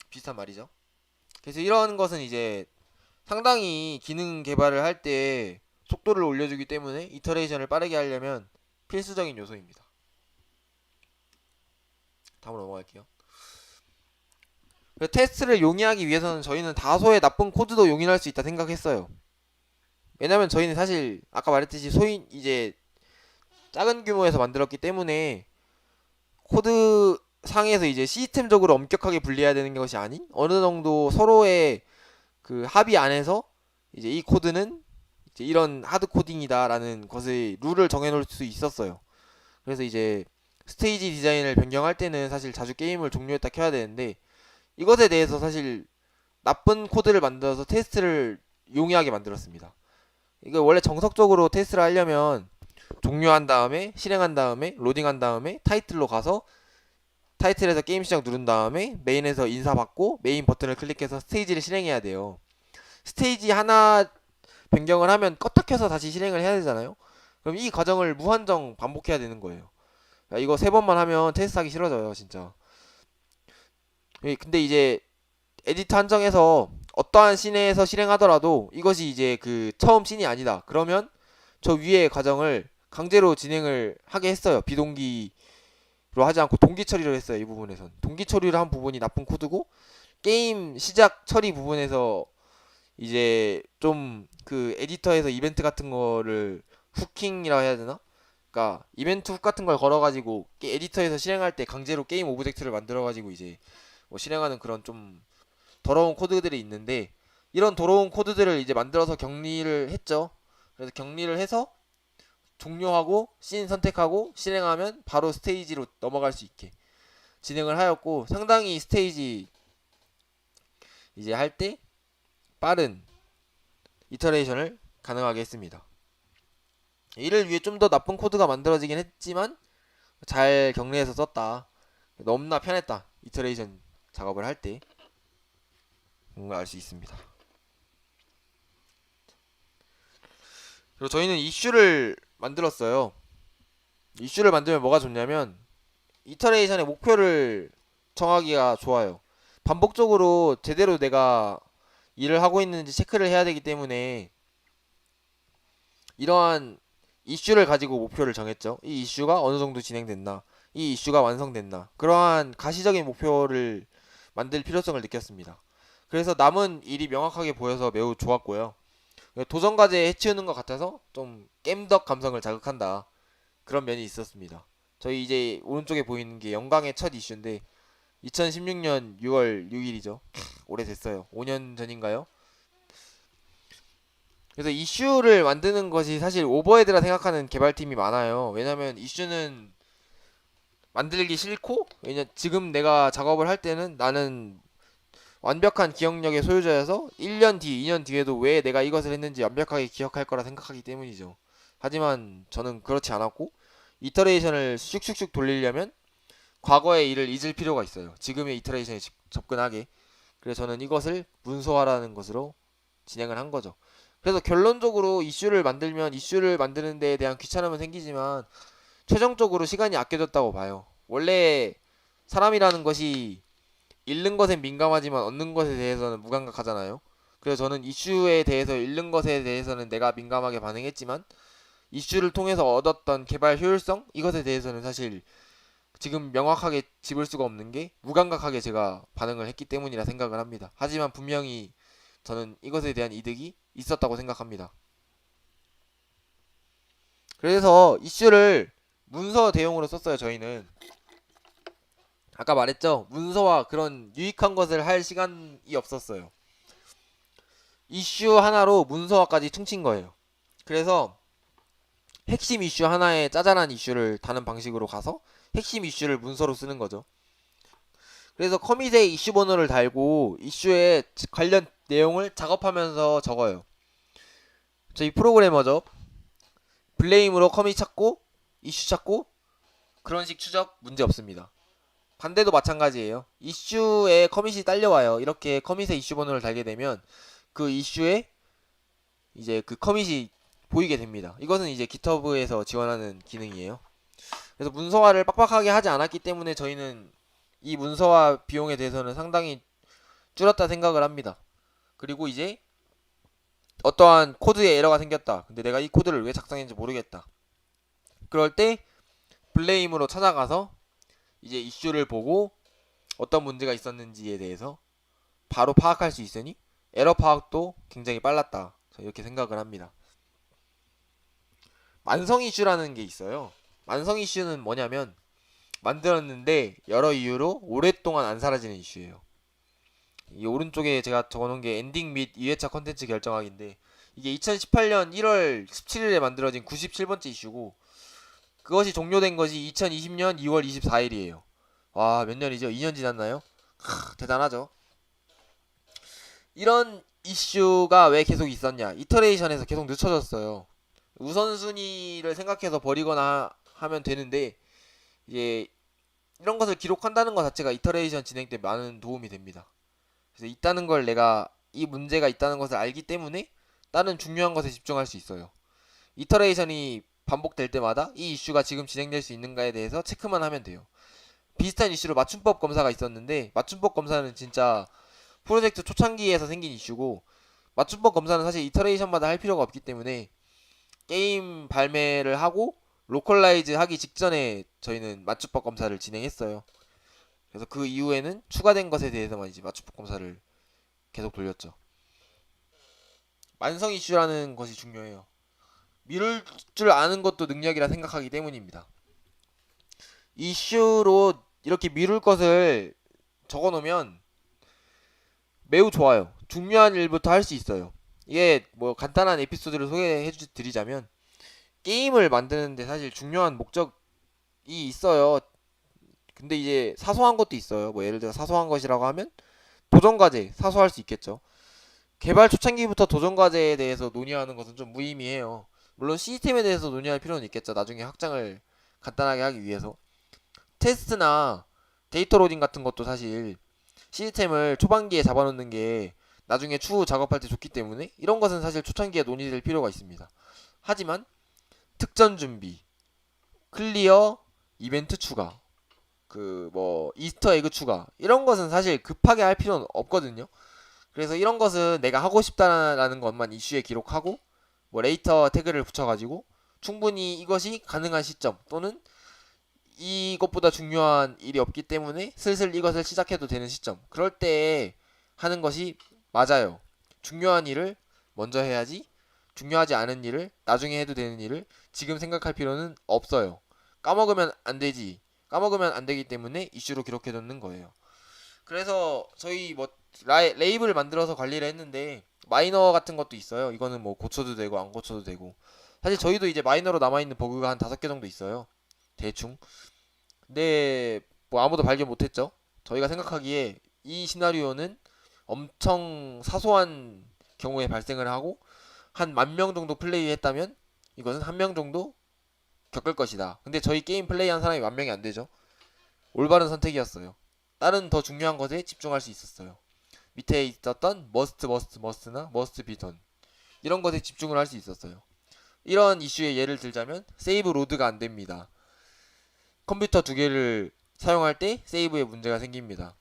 비슷한 말이죠. 그래서 이런 것은 이제 상당히 기능 개발을 할 때 속도를 올려주기 때문에 이터레이션을 빠르게 하려면 필수적인 요소입니다. 다음으로 넘어갈게요. 테스트를 용이하기 위해서는 저희는 다소의 나쁜 코드도 용인할 수 있다 생각했어요. 왜냐면 저희는 사실 아까 말했듯이 이제 작은 규모에서 만들었기 때문에 코드 상에서 이제 시스템적으로 엄격하게 분리해야 되는 것이 아닌 어느 정도 서로의 그 합의 안에서 이제 이 코드는 이제 이런 하드 코딩이다라는 것의 룰을 정해놓을 수 있었어요. 그래서 이제 스테이지 디자인을 변경할 때는 사실 자주 게임을 종료했다 켜야 되는데 이것에 대해서 사실 나쁜 코드를 만들어서 테스트를 용이하게 만들었습니다. 이거 원래 정석적으로 테스트를 하려면 종료한 다음에 실행한 다음에 로딩한 다음에 타이틀로 가서 타이틀에서 게임 시작 누른 다음에 메인에서 인사받고 메인 버튼을 클릭해서 스테이지를 실행해야 돼요. 스테이지 하나 변경을 하면 껐다 켜서 다시 실행을 해야 되잖아요. 그럼 이 과정을 무한정 반복해야 되는 거예요. 야, 이거 3번만 하면 테스트하기 싫어져요 진짜. 근데 이제 에디터 한정에서 어떠한 씬에서 실행하더라도 이것이 이제 그 처음 씬이 아니다. 그러면 저 위에 과정을 강제로 진행을 하게 했어요. 비동기로 하지 않고 동기 처리를 했어요. 이 부분에선 동기 처리를 한 부분이 나쁜 코드고 게임 시작 처리 부분에서 이제 좀 그 에디터에서 이벤트 같은 거를 후킹이라 해야 되나? 그러니까 이벤트 훅 같은 걸 걸어가지고 에디터에서 실행할 때 강제로 게임 오브젝트를 만들어가지고 이제 뭐 실행하는 그런 좀 더러운 코드들이 있는데 이런 더러운 코드들을 이제 만들어서 격리를 했죠. 그래서 격리를 해서 종료하고 씬 선택하고 실행하면 바로 스테이지로 넘어갈 수 있게 진행을 하였고 상당히 스테이지 이제 할 때 빠른 이터레이션을 가능하게 했습니다. 이를 위해 좀 더 나쁜 코드가 만들어지긴 했지만 잘 격리해서 썼다. 너무나 편했다. 이터레이션 작업을 할 때 뭔가 알 수 있습니다. 그리고 저희는 이슈를 만들었어요. 이슈를 만들면 뭐가 좋냐면 이터레이션의 목표를 정하기가 좋아요. 반복적으로 제대로 내가 일을 하고 있는지 체크를 해야 되기 때문에 이러한 이슈를 가지고 목표를 정했죠. 이 이슈가 어느 정도 진행됐나, 이 이슈가 완성됐나, 그러한 가시적인 목표를 만들 필요성을 느꼈습니다. 그래서 남은 일이 명확하게 보여서 매우 좋았고요. 도전과제에 해치우는 것 같아서 좀 겜덕 감성을 자극한다. 그런 면이 있었습니다. 저희 이제 오른쪽에 보이는 게 영광의 첫 이슈인데 2016년 6월 6일이죠. 오래됐어요. 5년 전인가요? 그래서 이슈를 만드는 것이 사실 오버헤드라 생각하는 개발팀이 많아요. 왜냐면 이슈는 만들기 싫고 지금 내가 작업을 할 때는 나는 완벽한 기억력의 소유자여서 1년 뒤, 2년 뒤에도 왜 내가 이것을 했는지 완벽하게 기억할 거라 생각하기 때문이죠. 하지만 저는 그렇지 않았고 이터레이션을 슉슉슉 돌리려면 과거의 일을 잊을 필요가 있어요. 지금의 이터레이션에 접근하게. 그래서 저는 이것을 문서화라는 것으로 진행을 한 거죠. 그래서 결론적으로 이슈를 만들면 이슈를 만드는 데에 대한 귀찮음은 생기지만 최종적으로 시간이 아껴졌다고 봐요. 원래 사람이라는 것이 잃는 것에 민감하지만 얻는 것에 대해서는 무감각하잖아요. 그래서 저는 이슈에 대해서 잃는 것에 대해서는 내가 민감하게 반응했지만 이슈를 통해서 얻었던 개발 효율성 이것에 대해서는 사실 지금 명확하게 짚을 수가 없는 게 무감각하게 제가 반응을 했기 때문이라 생각을 합니다. 하지만 분명히 저는 이것에 대한 이득이 있었다고 생각합니다. 그래서 이슈를 문서 대용으로 썼어요. 저희는 아까 말했죠. 문서와 그런 유익한 것을 할 시간이 없었어요. 이슈 하나로 문서화까지 퉁친 거예요. 그래서 핵심 이슈 하나에 짜잘한 이슈를 다는 방식으로 가서 핵심 이슈를 문서로 쓰는 거죠. 그래서 커밋에 이슈 번호를 달고 이슈에 관련 내용을 작업하면서 적어요. 저희 프로그래머죠. 블레임으로 커밋 찾고 이슈 찾고 그런 식 추적 문제 없습니다. 반대도 마찬가지예요. 이슈에 커밋이 딸려와요. 이렇게 커밋에 이슈 번호를 달게 되면 그 이슈에 이제 그 커밋이 보이게 됩니다. 이것은 이제 GitHub에서 지원하는 기능이에요. 그래서 문서화를 빡빡하게 하지 않았기 때문에 저희는 이 문서화 비용에 대해서는 상당히 줄었다 생각을 합니다. 그리고 이제 어떠한 코드에 에러가 생겼다. 근데 내가 이 코드를 왜 작성했는지 모르겠다. 그럴 때 블레임으로 찾아가서 이제 이슈를 보고 어떤 문제가 있었는지에 대해서 바로 파악할 수 있으니 에러 파악도 굉장히 빨랐다. 이렇게 생각을 합니다. 만성 이슈라는 게 있어요. 만성 이슈는 뭐냐면 만들었는데 여러 이유로 오랫동안 안 사라지는 이슈예요. 이 오른쪽에 제가 적어놓은 게 엔딩 및 2회차 컨텐츠 결정하기인데 이게 2018년 1월 17일에 만들어진 97번째 이슈고 그것이 종료된 것이 2020년 2월 24일이에요. 와, 몇 년이죠? 2년 지났나요? 대단하죠. 이런 이슈가 왜 계속 있었냐? 이터레이션에서 계속 늦춰졌어요. 우선순위를 생각해서 버리거나 하면 되는데 이제 이런 것을 기록한다는 것 자체가 이터레이션 진행 때 많은 도움이 됩니다. 그래서 있다는 걸 내가 이 문제가 있다는 것을 알기 때문에 다른 중요한 것에 집중할 수 있어요. 이터레이션이 반복될 때마다 이 이슈가 지금 진행될 수 있는가에 대해서 체크만 하면 돼요. 비슷한 이슈로 맞춤법 검사가 있었는데 맞춤법 검사는 진짜 프로젝트 초창기에서 생긴 이슈고 맞춤법 검사는 사실 이터레이션마다 할 필요가 없기 때문에 게임 발매를 하고 로컬라이즈 하기 직전에 저희는 맞춤법 검사를 진행했어요. 그래서 그 이후에는 추가된 것에 대해서만 이제 맞춤법 검사를 계속 돌렸죠. 만성 이슈라는 것이 중요해요. 미룰 줄 아는 것도 능력이라 생각하기 때문입니다. 이슈로 이렇게 미룰 것을 적어 놓으면 매우 좋아요. 중요한 일부터 할 수 있어요. 이게 뭐 간단한 에피소드를 소개해 드리자면 게임을 만드는데 사실 중요한 목적이 있어요. 근데 이제 사소한 것도 있어요. 뭐 예를 들어 사소한 것이라고 하면 도전 과제 사소할 수 있겠죠. 개발 초창기부터 도전 과제에 대해서 논의하는 것은 좀 무의미해요. 물론 시스템에 대해서 논의할 필요는 있겠죠. 나중에 확장을 간단하게 하기 위해서. 테스트나 데이터 로딩 같은 것도 사실 시스템을 초반기에 잡아놓는 게 나중에 추후 작업할 때 좋기 때문에 이런 것은 사실 초창기에 논의될 필요가 있습니다. 하지만 특전 준비, 클리어, 이벤트 추가, 그 뭐 이스터 에그 추가 이런 것은 사실 급하게 할 필요는 없거든요. 그래서 이런 것은 내가 하고 싶다라는 것만 이슈에 기록하고 뭐 레이터 태그를 붙여가지고 충분히 이것이 가능한 시점 또는 이것보다 중요한 일이 없기 때문에 슬슬 이것을 시작해도 되는 시점 그럴 때 하는 것이 맞아요. 중요한 일을 먼저 해야지 중요하지 않은 일을 나중에 해도 되는 일을 지금 생각할 필요는 없어요. 까먹으면 안 되지. 까먹으면 안 되기 때문에 이슈로 기록해 놓는 거예요. 그래서 저희 뭐 레이블을 만들어서 관리를 했는데 마이너 같은 것도 있어요. 이거는 뭐 고쳐도 되고 안 고쳐도 되고 사실 저희도 이제 마이너로 남아있는 버그가 한 5개 정도 있어요. 대충. 근데 뭐 아무도 발견 못했죠. 저희가 생각하기에 이 시나리오는 엄청 사소한 경우에 발생을 하고 한 10,000명 정도 플레이했다면 이것은 1명 정도 겪을 것이다. 근데 저희 게임 플레이한 사람이 10,000명이 안 되죠. 올바른 선택이었어요. 다른 더 중요한 것에 집중할 수 있었어요. 밑에 있었던 must나 must be done 이런 것에 집중을 할 수 있었어요. 이런 이슈의 예를 들자면 세이브 로드가 안 됩니다. 컴퓨터 2개를 사용할 때 세이브에 문제가 생깁니다.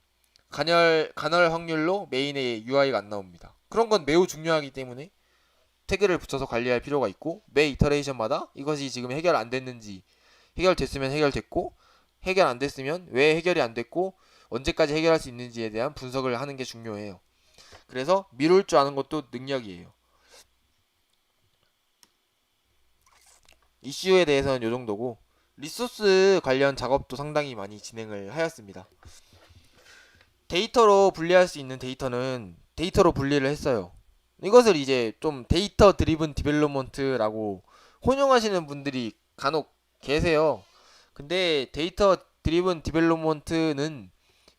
간헐 확률로 메인에 UI가 안 나옵니다. 그런 건 매우 중요하기 때문에 태그를 붙여서 관리할 필요가 있고 매 이터레이션마다 이것이 지금 해결 안 됐는지 해결됐으면 해결됐고 해결 안 됐으면 왜 해결이 안 됐고 언제까지 해결할 수 있는지에 대한 분석을 하는 게 중요해요. 그래서 미룰 줄 아는 것도 능력이에요. 이슈에 대해서는 이 정도고 리소스 관련 작업도 상당히 많이 진행을 하였습니다. 데이터로 분리할 수 있는 데이터는 데이터로 분리를 했어요. 이것을 이제 좀 데이터 드리븐 디벨롭먼트라고 혼용하시는 분들이 간혹 계세요. 근데 데이터 드리븐 디벨롭먼트는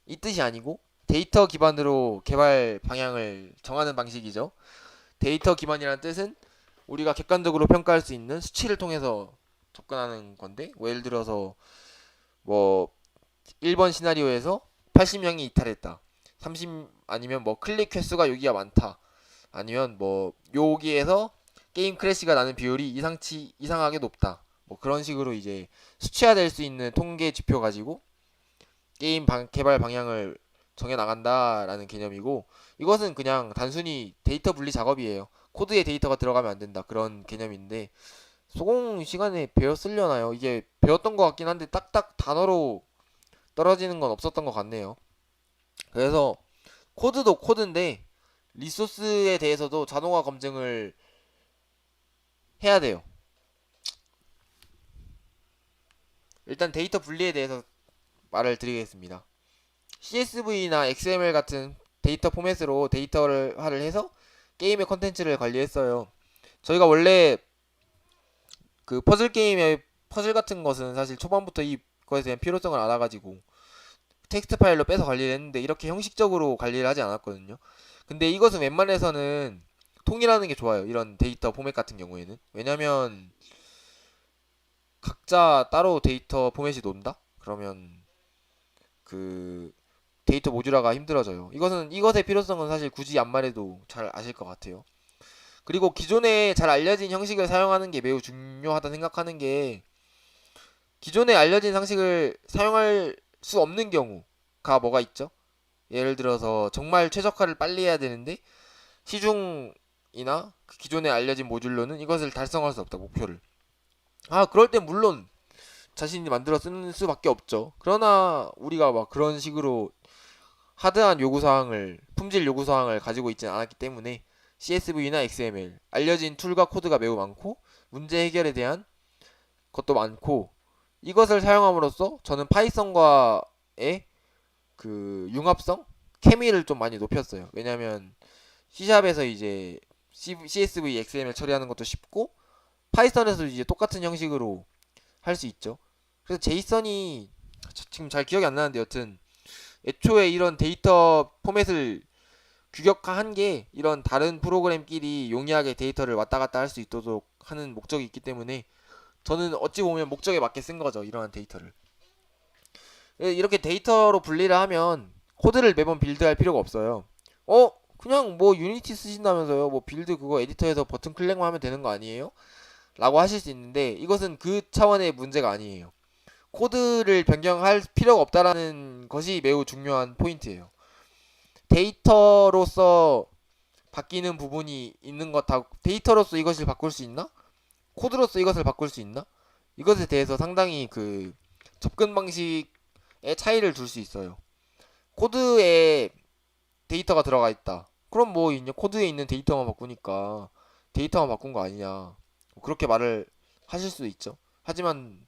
이 뜻이 아니고 데이터 기반으로 개발 방향을 정하는 방식이죠. 데이터 기반이라는 뜻은 우리가 객관적으로 평가할 수 있는 수치를 통해서 접근하는 건데, 뭐 예를 들어서 뭐 1번 시나리오에서 80명이 이탈했다. 30 아니면 뭐 클릭 횟수가 여기가 많다. 아니면 뭐 여기에서 게임 크래시가 나는 비율이 이상하게 높다. 뭐 그런 식으로 이제 수치화될 수 있는 통계 지표 가지고 개발 방향을 정해 나간다라는 개념이고, 이것은 그냥 단순히 데이터 분리 작업이에요. 코드에 데이터가 들어가면 안 된다, 그런 개념인데 소공 시간에 배웠으려나요? 이게 배웠던 것 같긴 한데 딱딱 단어로 떨어지는 건 없었던 것 같네요. 그래서 코드도 코드인데 리소스에 대해서도 자동화 검증을 해야 돼요. 일단 데이터 분리에 대해서 말을 드리겠습니다. CSV나 XML 같은 데이터 포맷으로 데이터화를 해서 게임의 컨텐츠를 관리했어요. 저희가 원래 그 퍼즐 게임의 퍼즐 같은 것은 사실 초반부터 이거에 대한 필요성을 알아가지고 텍스트 파일로 빼서 관리를 했는데 이렇게 형식적으로 관리를 하지 않았거든요. 근데 이것은 웬만해서는 통일하는 게 좋아요. 이런 데이터 포맷 같은 경우에는. 왜냐면 각자 따로 데이터 포맷이 논다? 그러면 그 데이터 모듈화가 힘들어져요. 이것의 필요성은 사실 굳이 안 말해도 잘 아실 것 같아요. 그리고 기존에 잘 알려진 형식을 사용하는 게 매우 중요하다 생각하는 게, 기존에 알려진 상식을 사용할 수 없는 경우가 뭐가 있죠? 예를 들어서 정말 최적화를 빨리 해야 되는데 시중이나 그 기존에 알려진 모듈로는 이것을 달성할 수 없다, 목표를. 그럴 땐 물론 자신이 만들어 쓰는 수밖에 없죠. 그러나 우리가 막 그런 식으로 하드한 요구사항을, 품질 요구사항을 가지고 있지는 않았기 때문에 CSV나 XML, 알려진 툴과 코드가 매우 많고 문제 해결에 대한 것도 많고, 이것을 사용함으로써 저는 파이썬과의 그 융합성, 케미를 좀 많이 높였어요. 왜냐면 C샵에서 이제 CSV, XML 처리하는 것도 쉽고 파이썬에서 이제 똑같은 형식으로 할 수 있죠. 그래서 제이슨이 지금 잘 기억이 안 나는데 여튼 애초에 이런 데이터 포맷을 규격화한 게 이런 다른 프로그램끼리 용이하게 데이터를 왔다 갔다 할 수 있도록 하는 목적이 있기 때문에 저는 어찌 보면 목적에 맞게 쓴 거죠, 이러한 데이터를. 이렇게 데이터로 분리를 하면 코드를 매번 빌드할 필요가 없어요. 그냥 뭐 유니티 쓰신다면서요? 뭐 빌드 그거 에디터에서 버튼 클릭만 하면 되는 거 아니에요? 라고 하실 수 있는데 이것은 그 차원의 문제가 아니에요. 코드를 변경할 필요가 없다라는 것이 매우 중요한 포인트예요. 데이터로서 바뀌는 부분이 있는 것 다, 데이터로서 이것을 바꿀 수 있나? 코드로서 이것을 바꿀 수 있나? 이것에 대해서 상당히 그 접근 방식의 차이를 둘 수 있어요. 코드에 데이터가 들어가 있다. 그럼 뭐 이제 코드에 있는 데이터만 바꾸니까 데이터만 바꾼 거 아니냐, 뭐 그렇게 말을 하실 수도 있죠. 하지만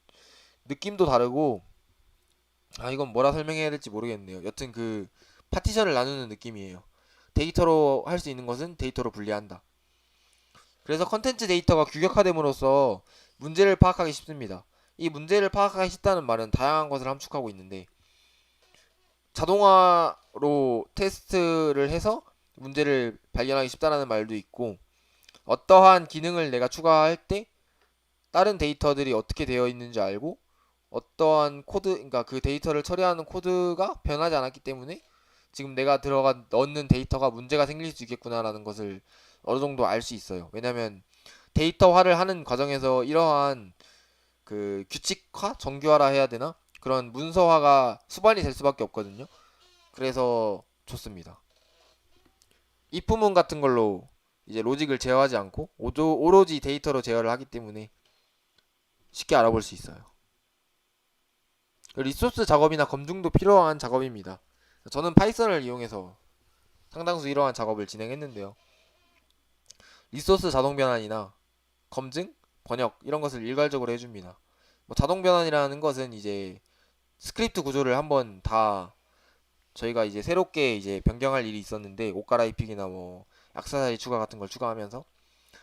느낌도 다르고, 이건 뭐라 설명해야 될지 모르겠네요. 여튼 그 파티션을 나누는 느낌이에요. 데이터로 할 수 있는 것은 데이터로 분리한다. 그래서 컨텐츠 데이터가 규격화됨으로써 문제를 파악하기 쉽습니다. 이 문제를 파악하기 쉽다는 말은 다양한 것을 함축하고 있는데, 자동화로 테스트를 해서 문제를 발견하기 쉽다는 말도 있고, 어떠한 기능을 내가 추가할 때 다른 데이터들이 어떻게 되어 있는지 알고 어떠한 코드, 그러니까 그 데이터를 처리하는 코드가 변하지 않았기 때문에 지금 내가 들어가 넣는 데이터가 문제가 생길 수 있겠구나라는 것을 어느 정도 알 수 있어요. 왜냐면 데이터화를 하는 과정에서 이러한 그 규칙화, 정규화라 해야 되나? 그런 문서화가 수반이 될 수밖에 없거든요. 그래서 좋습니다. if문 같은 걸로 이제 로직을 제어하지 않고 오로지 데이터로 제어를 하기 때문에 쉽게 알아볼 수 있어요. 리소스 작업이나 검증도 필요한 작업입니다. 저는 파이썬을 이용해서 상당수 이러한 작업을 진행했는데요. 리소스 자동 변환이나 검증, 번역 이런 것을 일괄적으로 해줍니다. 뭐 자동 변환이라는 것은 이제 스크립트 구조를 한번 다 저희가 이제 새롭게 이제 변경할 일이 있었는데, 옷 갈아입히기나 뭐 액세서리 추가 같은 걸 추가하면서,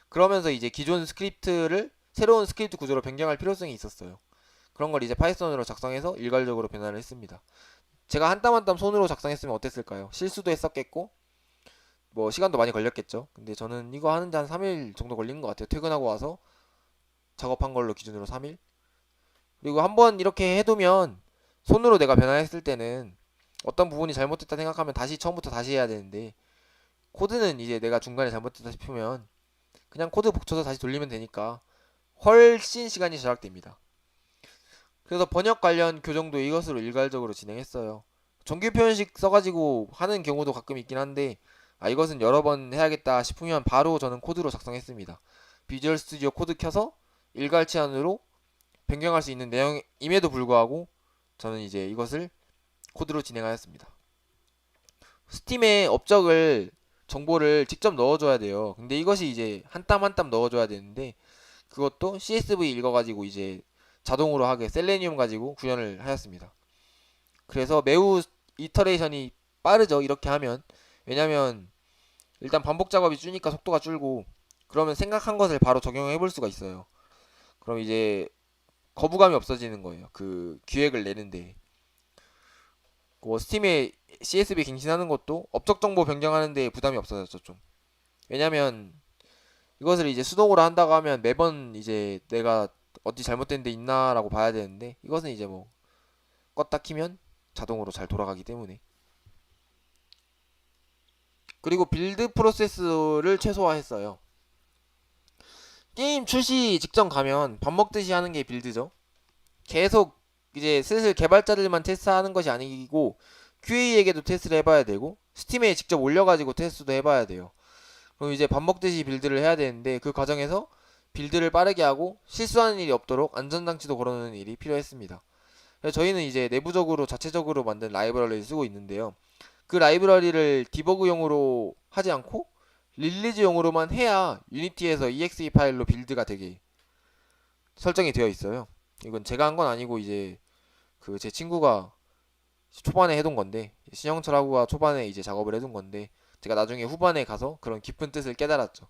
그러면서 이제 기존 스크립트를 새로운 스크립트 구조로 변경할 필요성이 있었어요. 그런 걸 이제 파이썬으로 작성해서 일괄적으로 변화를 했습니다. 제가 한 땀 한 땀 손으로 작성했으면 어땠을까요? 실수도 했었겠고 뭐 시간도 많이 걸렸겠죠. 근데 저는 이거 하는데 한 3일 정도 걸린 것 같아요. 퇴근하고 와서 작업한 걸로 기준으로 3일. 그리고 한번 이렇게 해두면 손으로 내가 변화했을 때는 어떤 부분이 잘못됐다 생각하면 다시 처음부터 다시 해야 되는데, 코드는 이제 내가 중간에 잘못됐다 싶으면 그냥 코드 붙여서 다시 돌리면 되니까 훨씬 시간이 절약됩니다. 그래서 번역 관련 교정도 이것으로 일괄적으로 진행했어요. 정규 표현식 써가지고 하는 경우도 가끔 있긴 한데, 이것은 여러 번 해야겠다 싶으면 바로 저는 코드로 작성했습니다. 비주얼 스튜디오 코드 켜서 일괄치안으로 변경할 수 있는 내용임에도 불구하고 저는 이제 이것을 코드로 진행하였습니다. 스팀에 업적을 정보를 직접 넣어줘야 돼요. 근데 이것이 이제 한 땀 한 땀 넣어줘야 되는데, 그것도 CSV 읽어가지고 이제 자동으로 하게 셀레니움 가지고 구현을 하였습니다. 그래서 매우 이터레이션이 빠르죠, 이렇게 하면. 왜냐면 일단 반복 작업이 줄니까 속도가 줄고, 그러면 생각한 것을 바로 적용해 볼 수가 있어요. 그럼 이제 거부감이 없어지는 거예요, 그 기획을 내는데. 뭐 스팀에 CSV 갱신하는 것도 업적 정보 변경하는 데 부담이 없어졌죠, 좀. 왜냐면 이것을 이제 수동으로 한다고 하면 매번 이제 내가 어디 잘못된 데 있나라고 봐야 되는데, 이것은 이제 뭐 껐다 키면 자동으로 잘 돌아가기 때문에. 그리고 빌드 프로세스를 최소화했어요. 게임 출시 직전 가면 밥 먹듯이 하는 게 빌드죠. 계속 이제 슬슬 개발자들만 테스트하는 것이 아니고 QA에게도 테스트를 해봐야 되고 스팀에 직접 올려가지고 테스트도 해봐야 돼요. 그럼 이제 밥 먹듯이 빌드를 해야 되는데, 그 과정에서 빌드를 빠르게 하고 실수하는 일이 없도록 안전장치도 걸어놓는 일이 필요했습니다. 그래서 저희는 이제 내부적으로 자체적으로 만든 라이브러리를 쓰고 있는데요. 그 라이브러리를 디버그용으로 하지 않고 릴리즈용으로만 해야 유니티에서 exe 파일로 빌드가 되게 설정이 되어 있어요. 이건 제가 한 건 아니고 이제 그 제 친구가 초반에 해둔 건데, 신영철하고가 초반에 이제 작업을 해둔 건데, 제가 나중에 후반에 가서 그런 깊은 뜻을 깨달았죠.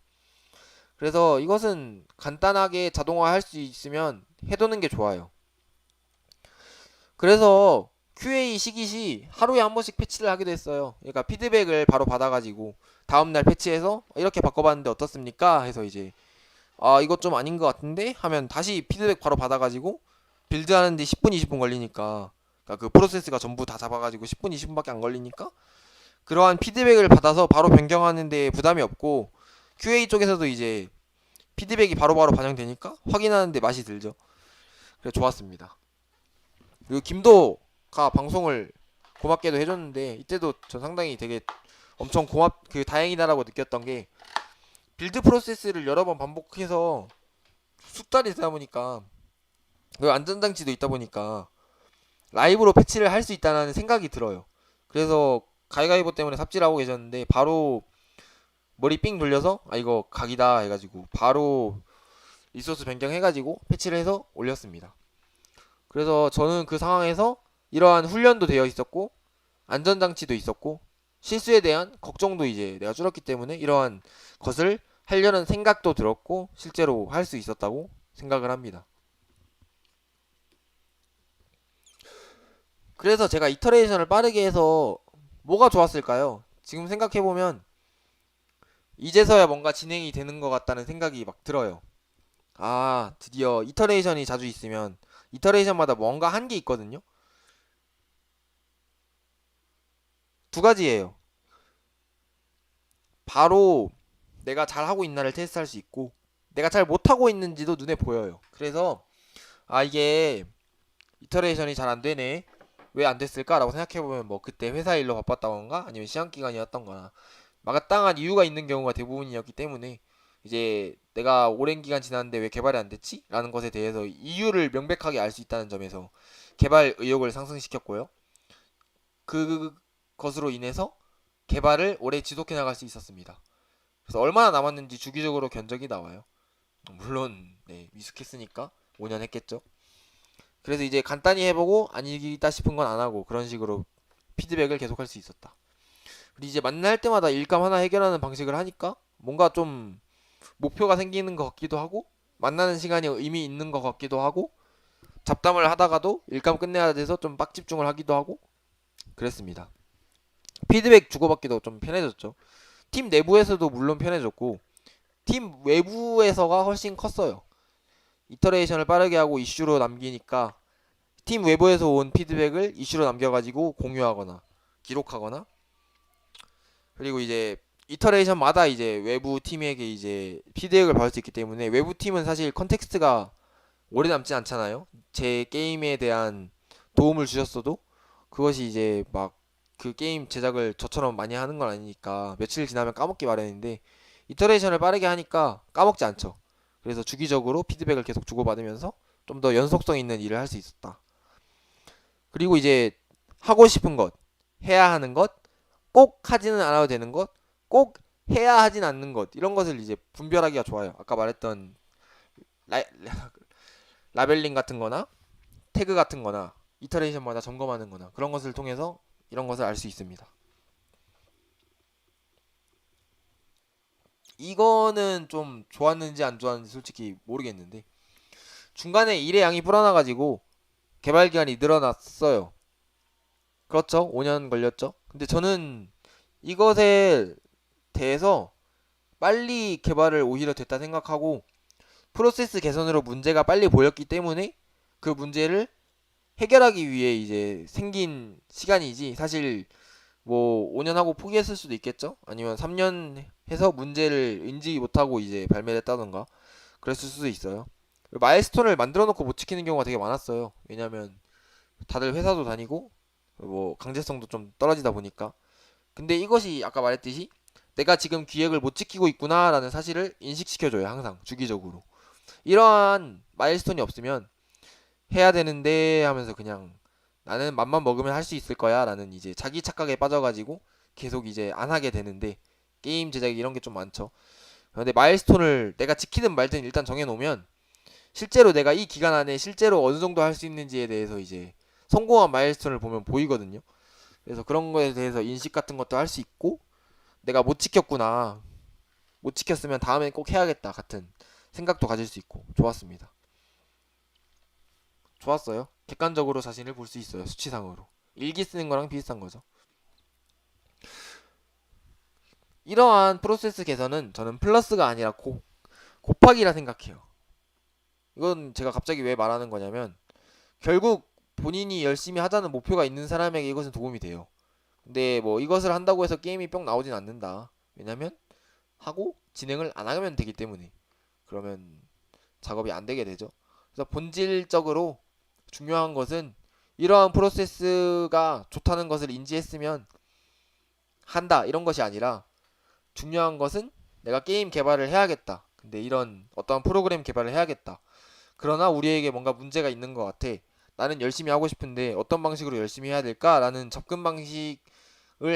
그래서 이것은 간단하게 자동화할 수 있으면 해두는 게 좋아요. 그래서 QA 시깃이 하루에 한 번씩 패치를 하기도 했어요. 그러니까 피드백을 바로 받아가지고 다음날 패치해서 이렇게 바꿔봤는데 어떻습니까? 해서 이제 이것 좀 아닌 것 같은데 하면 다시 피드백 바로 받아가지고 빌드하는데 10분 20분 걸리니까, 그러니까 그 프로세스가 전부 다 잡아가지고 10분 20분밖에 안 걸리니까 그러한 피드백을 받아서 바로 변경하는 데 부담이 없고, QA 쪽에서도 이제 피드백이 바로바로 반영되니까 확인하는 데 맛이 들죠. 그래서 좋았습니다. 그리고 김도가 방송을 고맙게도 해줬는데, 이때도 전 상당히 되게 엄청 다행이다라고 느꼈던 게, 빌드 프로세스를 여러 번 반복해서 숙달이 되다 보니까, 그 안전장치도 있다 보니까 라이브로 패치를 할 수 있다는 생각이 들어요. 그래서 가위가위보 때문에 삽질을 하고 계셨는데 바로 머리 삥 돌려서 이거 각이다 해가지고 바로 리소스 변경해가지고 패치를 해서 올렸습니다. 그래서 저는 그 상황에서 이러한 훈련도 되어 있었고 안전장치도 있었고 실수에 대한 걱정도 이제 내가 줄었기 때문에 이러한 것을 하려는 생각도 들었고 실제로 할 수 있었다고 생각을 합니다. 그래서 제가 이터레이션을 빠르게 해서 뭐가 좋았을까요? 지금 생각해보면 이제서야 뭔가 진행이 되는 것 같다는 생각이 막 들어요. 드디어 이터레이션이 자주 있으면 이터레이션마다 뭔가 한 게 있거든요. 두 가지예요. 바로 내가 잘하고 있나를 테스트할 수 있고 내가 잘 못하고 있는지도 눈에 보여요. 그래서 이게 이터레이션이 잘 안 되네, 왜 안 됐을까라고 생각해보면 뭐 그때 회사 일로 바빴다던가 아니면 시험기간이었던거나 마땅한 이유가 있는 경우가 대부분이었기 때문에, 이제 내가 오랜 기간 지났는데 왜 개발이 안 됐지? 라는 것에 대해서 이유를 명백하게 알 수 있다는 점에서 개발 의욕을 상승시켰고요. 그것으로 인해서 개발을 오래 지속해 나갈 수 있었습니다. 그래서 얼마나 남았는지 주기적으로 견적이 나와요. 물론 미숙했으니까 5년 했겠죠. 그래서 이제 간단히 해보고 아니다 싶은 건 안 하고 그런 식으로 피드백을 계속할 수 있었다. 그리고 이제 만날 때마다 일감 하나 해결하는 방식을 하니까 뭔가 좀 목표가 생기는 것 같기도 하고 만나는 시간이 의미 있는 것 같기도 하고 잡담을 하다가도 일감 끝내야 돼서 좀 빡 집중을 하기도 하고 그랬습니다. 피드백 주고받기도 좀 편해졌죠. 팀 내부에서도 물론 편해졌고 팀 외부에서가 훨씬 컸어요. 이터레이션을 빠르게 하고 이슈로 남기니까 팀 외부에서 온 피드백을 이슈로 남겨가지고 공유하거나 기록하거나 그리고 이제 이터레이션마다 이제 외부 팀에게 이제 피드백을 받을 수 있기 때문에 외부 팀은 사실 컨텍스트가 오래 남진 않잖아요. 제 게임에 대한 도움을 주셨어도 그것이 이제 막 그 게임 제작을 저처럼 많이 하는 건 아니니까 며칠 지나면 까먹기 마련인데 이터레이션을 빠르게 하니까 까먹지 않죠. 그래서 주기적으로 피드백을 계속 주고받으면서 좀 더 연속성 있는 일을 할 수 있었다. 그리고 이제 하고 싶은 것, 해야 하는 것, 꼭 하지는 않아도 되는 것, 꼭 해야 하진 않는 것 이런 것을 이제 분별하기가 좋아요. 아까 말했던 라, 라벨링 같은 거나 태그 같은 거나 이터레이션마다 점검하는 거나 그런 것을 통해서 이런 것을 알 수 있습니다. 이거는 좀 좋았는지 안 좋았는지 솔직히 모르겠는데 중간에 일의 양이 불어나가지고 개발 기간이 늘어났어요. 그렇죠? 5년 걸렸죠? 근데 저는 이것에 대해서 빨리 개발을 오히려 됐다 생각하고 프로세스 개선으로 문제가 빨리 보였기 때문에 그 문제를 해결하기 위해 이제 생긴 시간이지 사실 뭐 5년 하고 포기했을 수도 있겠죠? 아니면 3년 해서 문제를 인지 못하고 이제 발매를 했다던가 그랬을 수도 있어요. 마일스톤을 만들어 놓고 못 지키는 경우가 되게 많았어요. 왜냐면 다들 회사도 다니고 뭐 강제성도 좀 떨어지다 보니까. 근데 이것이 아까 말했듯이 내가 지금 기획을 못 지키고 있구나라는 사실을 인식시켜줘요. 항상 주기적으로. 이러한 마일스톤이 없으면 해야 되는데 하면서 그냥 나는 맘만 먹으면 할 수 있을 거야 라는 이제 자기 착각에 빠져가지고 계속 이제 안 하게 되는데 게임 제작이 이런 게 좀 많죠. 근데 마일스톤을 내가 지키든 말든 일단 정해놓으면 실제로 내가 이 기간 안에 실제로 어느 정도 할 수 있는지에 대해서 이제 성공한 마일스톤을 보면 보이거든요. 그래서 그런 거에 대해서 인식 같은 것도 할 수 있고 내가 못 지켰구나. 못 지켰으면 다음엔 꼭 해야겠다 같은 생각도 가질 수 있고 좋았습니다. 좋았어요. 객관적으로 자신을 볼 수 있어요. 수치상으로. 일기 쓰는 거랑 비슷한 거죠. 이러한 프로세스 개선은 저는 플러스가 아니라 곱하기라 생각해요. 이건 제가 갑자기 왜 말하는 거냐면 결국 본인이 열심히 하자는 목표가 있는 사람에게 이것은 도움이 돼요. 근데 뭐 이것을 한다고 해서 게임이 뿅 나오진 않는다. 왜냐면 하고 진행을 안 하면 되기 때문에 그러면 작업이 안 되게 되죠. 그래서 본질적으로 중요한 것은 이러한 프로세스가 좋다는 것을 인지했으면 한다 이런 것이 아니라 중요한 것은 내가 게임 개발을 해야겠다. 근데 이런 어떠한 프로그램 개발을 해야겠다. 그러나 우리에게 뭔가 문제가 있는 것 같아. 나는 열심히 하고 싶은데 어떤 방식으로 열심히 해야 될까라는 접근 방식을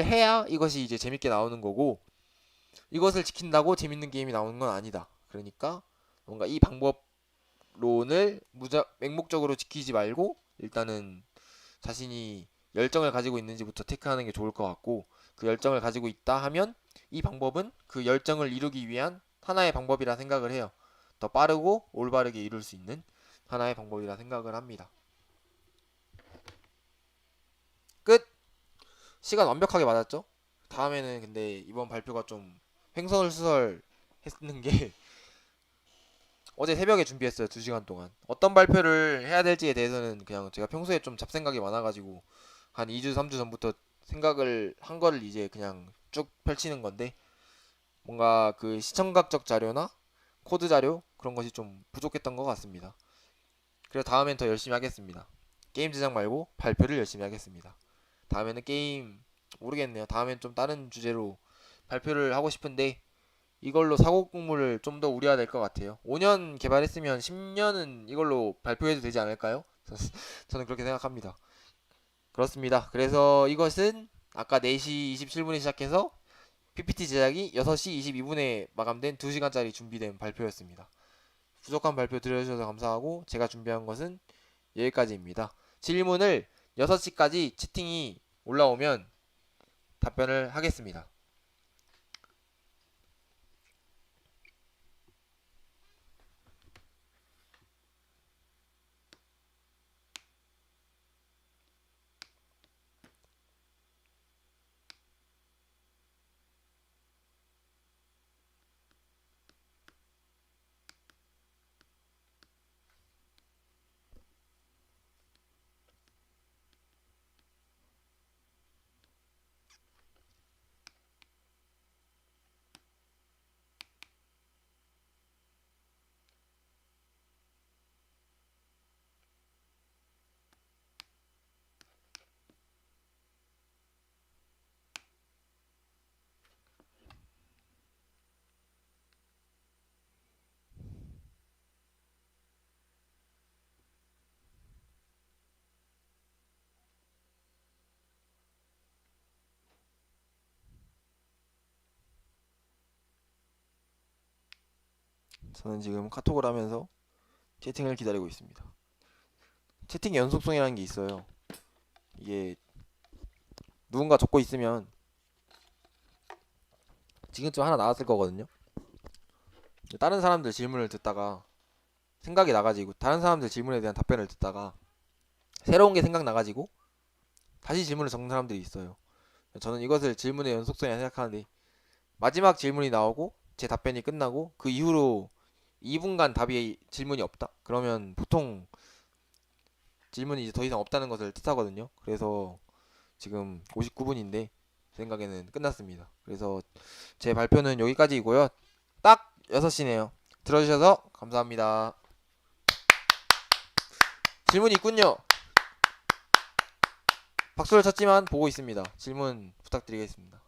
해야 이것이 이제 재밌게 나오는 거고 이것을 지킨다고 재밌는 게임이 나오는 건 아니다. 그러니까 뭔가 이 방법론을 맹목적으로 지키지 말고 일단은 자신이 열정을 가지고 있는지부터 체크하는 게 좋을 것 같고 그 열정을 가지고 있다 하면 이 방법은 그 열정을 이루기 위한 하나의 방법이라 생각을 해요. 더 빠르고 올바르게 이룰 수 있는 하나의 방법이라 생각을 합니다. 끝! 시간 완벽하게 맞았죠? 다음에는 근데 이번 발표가 좀 횡설수설 했는 게 어제 새벽에 준비했어요. 2시간 동안. 어떤 발표를 해야 될지에 대해서는 그냥 제가 평소에 좀 잡생각이 많아가지고 한 2주, 3주 전부터 생각을 한 거를 이제 그냥 쭉 펼치는 건데 뭔가 그 시청각적 자료나 코드 자료 그런 것이 좀 부족했던 것 같습니다. 그래서 다음엔 더 열심히 하겠습니다. 게임 제작 말고 발표를 열심히 하겠습니다. 다음에는 게임 모르겠네요. 다음엔 좀 다른 주제로 발표를 하고 싶은데 이걸로 사고 공무를 좀 더 우려해야 될 것 같아요. 5년 개발했으면 10년은 이걸로 발표해도 되지 않을까요? 저는 그렇게 생각합니다. 그렇습니다. 그래서 이것은 아까 4시 27분에 시작해서 PPT 제작이 6시 22분에 마감된 2시간짜리 준비된 발표였습니다. 부족한 발표 들어주셔서 감사하고 제가 준비한 것은 여기까지입니다. 질문을 6시까지 채팅이 올라오면 답변을 하겠습니다. 저는 지금 카톡을 하면서 채팅을 기다리고 있습니다. 채팅 연속성이라는 게 있어요. 이게 누군가 적고 있으면 지금쯤 하나 나왔을 거거든요. 다른 사람들 질문을 듣다가 생각이 나가지고 다른 사람들 질문에 대한 답변을 듣다가 새로운 게 생각나가지고 다시 질문을 적는 사람들이 있어요. 저는 이것을 질문의 연속성이라 생각하는데 마지막 질문이 나오고 제 답변이 끝나고 그 이후로 2분간 답이 질문이 없다? 그러면 보통 질문이 이제 더 이상 없다는 것을 뜻하거든요. 그래서 지금 59분인데 제 생각에는 끝났습니다. 그래서 제 발표는 여기까지이고요. 딱 6시네요. 들어주셔서 감사합니다. 질문이 있군요. 박수를 쳤지만 보고 있습니다. 질문 부탁드리겠습니다.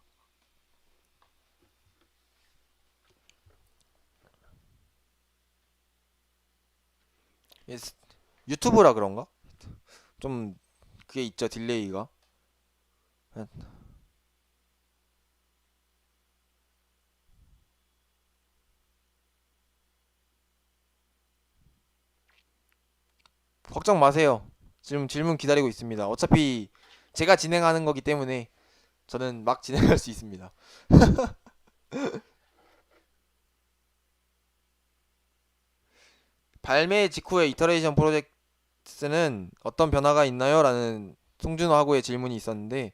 예, 유튜브라 그런가? 좀 그게 있죠, 딜레이가. 걱정 마세요. 지금 질문 기다리고 있습니다. 어차피 제가 진행하는 거기 때문에 저는 막 진행할 수 있습니다. 발매 직후의 이터레이션 프로젝트는 어떤 변화가 있나요? 라는 송준호하고의 질문이 있었는데,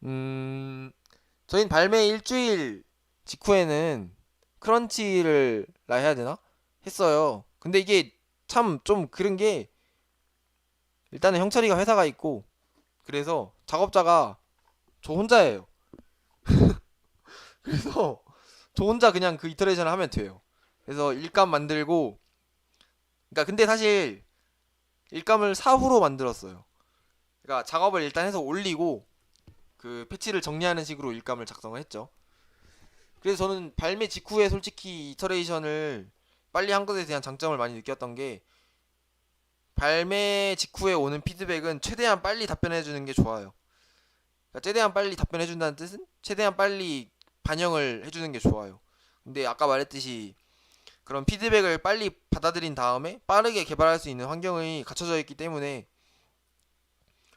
음, 저희는 발매 일주일 직후에는 크런치를 라 해야 되나? 했어요. 근데 이게 참 좀 그런 게 일단은 형철이가 회사가 있고 그래서 작업자가 저 혼자예요. 그래서 저 혼자 그냥 그 이터레이션을 하면 돼요. 그래서 일감 만들고 그러니까 근데 사실 일감을 사후로 만들었어요. 그러니까 작업을 일단 해서 올리고 그 패치를 정리하는 식으로 일감을 작성을 했죠. 그래서 저는 발매 직후에 솔직히 이터레이션을 빨리 한 것에 대한 장점을 많이 느꼈던 게 발매 직후에 오는 피드백은 최대한 빨리 답변해 주는 게 좋아요. 그러니까 최대한 빨리 답변해 준다는 뜻은 최대한 빨리 반영을 해 주는 게 좋아요. 근데 아까 말했듯이 그런 피드백을 빨리 받아들인 다음에 빠르게 개발할 수 있는 환경이 갖춰져 있기 때문에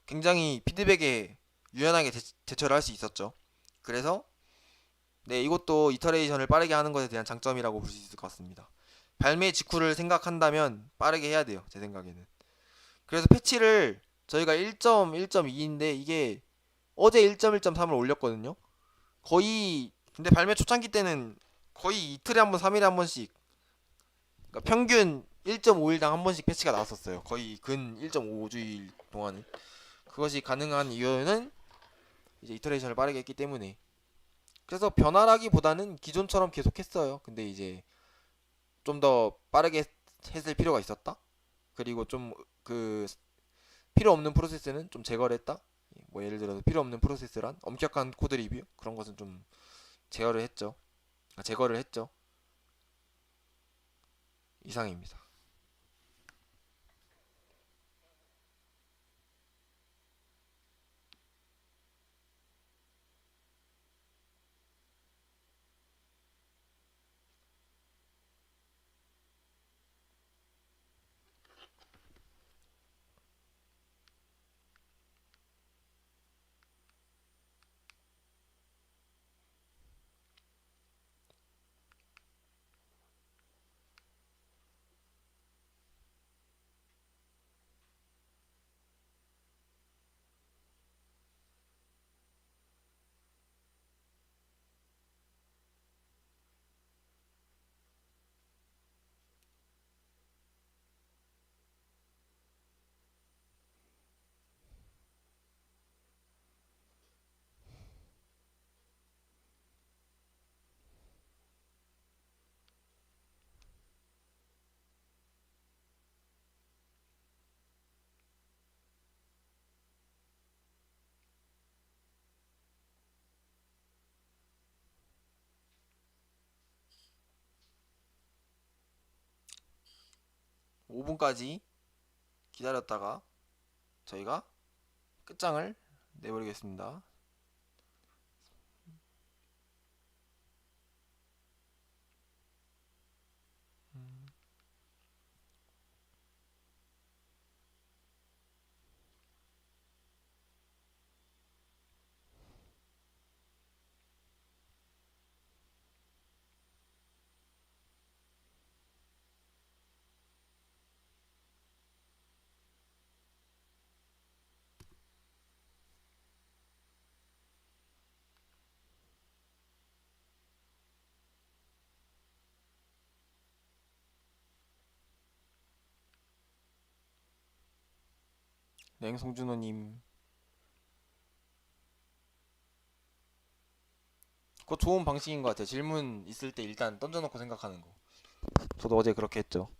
굉장히 피드백에 유연하게 대처를 할 수 있었죠. 그래서 네, 이것도 이터레이션을 빠르게 하는 것에 대한 장점이라고 볼 수 있을 것 같습니다. 발매 직후를 생각한다면 빠르게 해야 돼요. 제 생각에는. 그래서 패치를 저희가 1.1.2인데 이게 어제 1.1.3을 올렸거든요. 거의 근데 발매 초창기 때는 거의 이틀에 한 번, 3일에 한 번씩 그러니까 평균 1.5일당 한 번씩 패치가 나왔었어요. 거의 근 1.5주일 동안은. 그것이 가능한 이유는 이제 이터레이션을 빠르게 했기 때문에. 그래서 변화라기보다는 기존처럼 계속했어요. 근데 이제 좀 더 빠르게 했을 필요가 있었다. 그리고 좀 그 필요 없는 프로세스는 좀 제거를 했다. 뭐 예를 들어서 필요 없는 프로세스란 엄격한 코드 리뷰 그런 것은 좀 제어를 했죠. 제거를 했죠. 이상입니다. 5분까지 기다렸다가 저희가 끝장을 내버리겠습니다. 네, 송준호님. 그거 좋은 방식인 것 같아요. 질문 있을 때 일단 던져놓고 생각하는 거. 저도 어제 그렇게 했죠.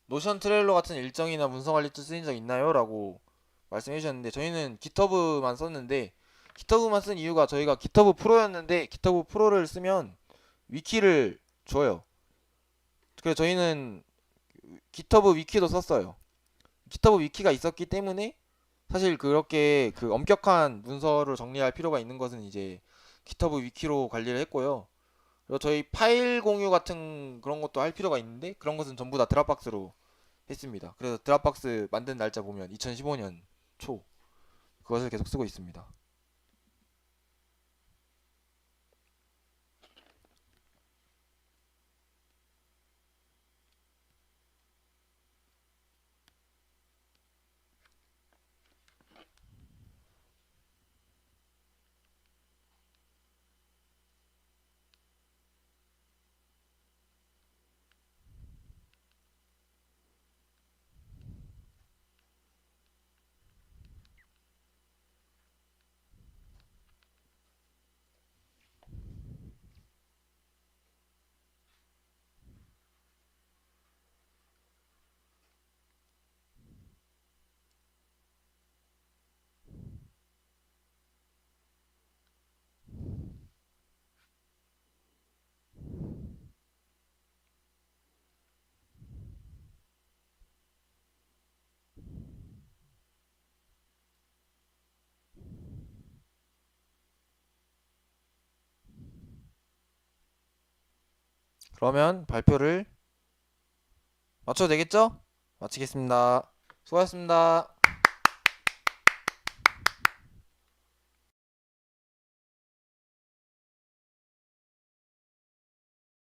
노션 트렐로 같은 일정이나 문서 관리 툴 쓰인 적 있나요? 라고 말씀해 주셨는데 저희는 GitHub만 썼는데 GitHub만 쓴 이유가 저희가 GitHub 프로였는데 GitHub 프로를 쓰면 위키를 줘요. 그래서 저희는 GitHub 위키도 썼어요. GitHub 위키가 있었기 때문에 사실 그렇게 그 엄격한 문서를 정리할 필요가 있는 것은 이제 GitHub 위키로 관리를 했고요. 그리고 저희 파일 공유 같은 그런 것도 할 필요가 있는데 그런 것은 전부 다 드랍박스로 했습니다. 그래서 드랍박스 만든 날짜 보면 2015년 초 그것을 계속 쓰고 있습니다. 그러면 발표를 마쳐도 되겠죠? 마치겠습니다. 수고하셨습니다.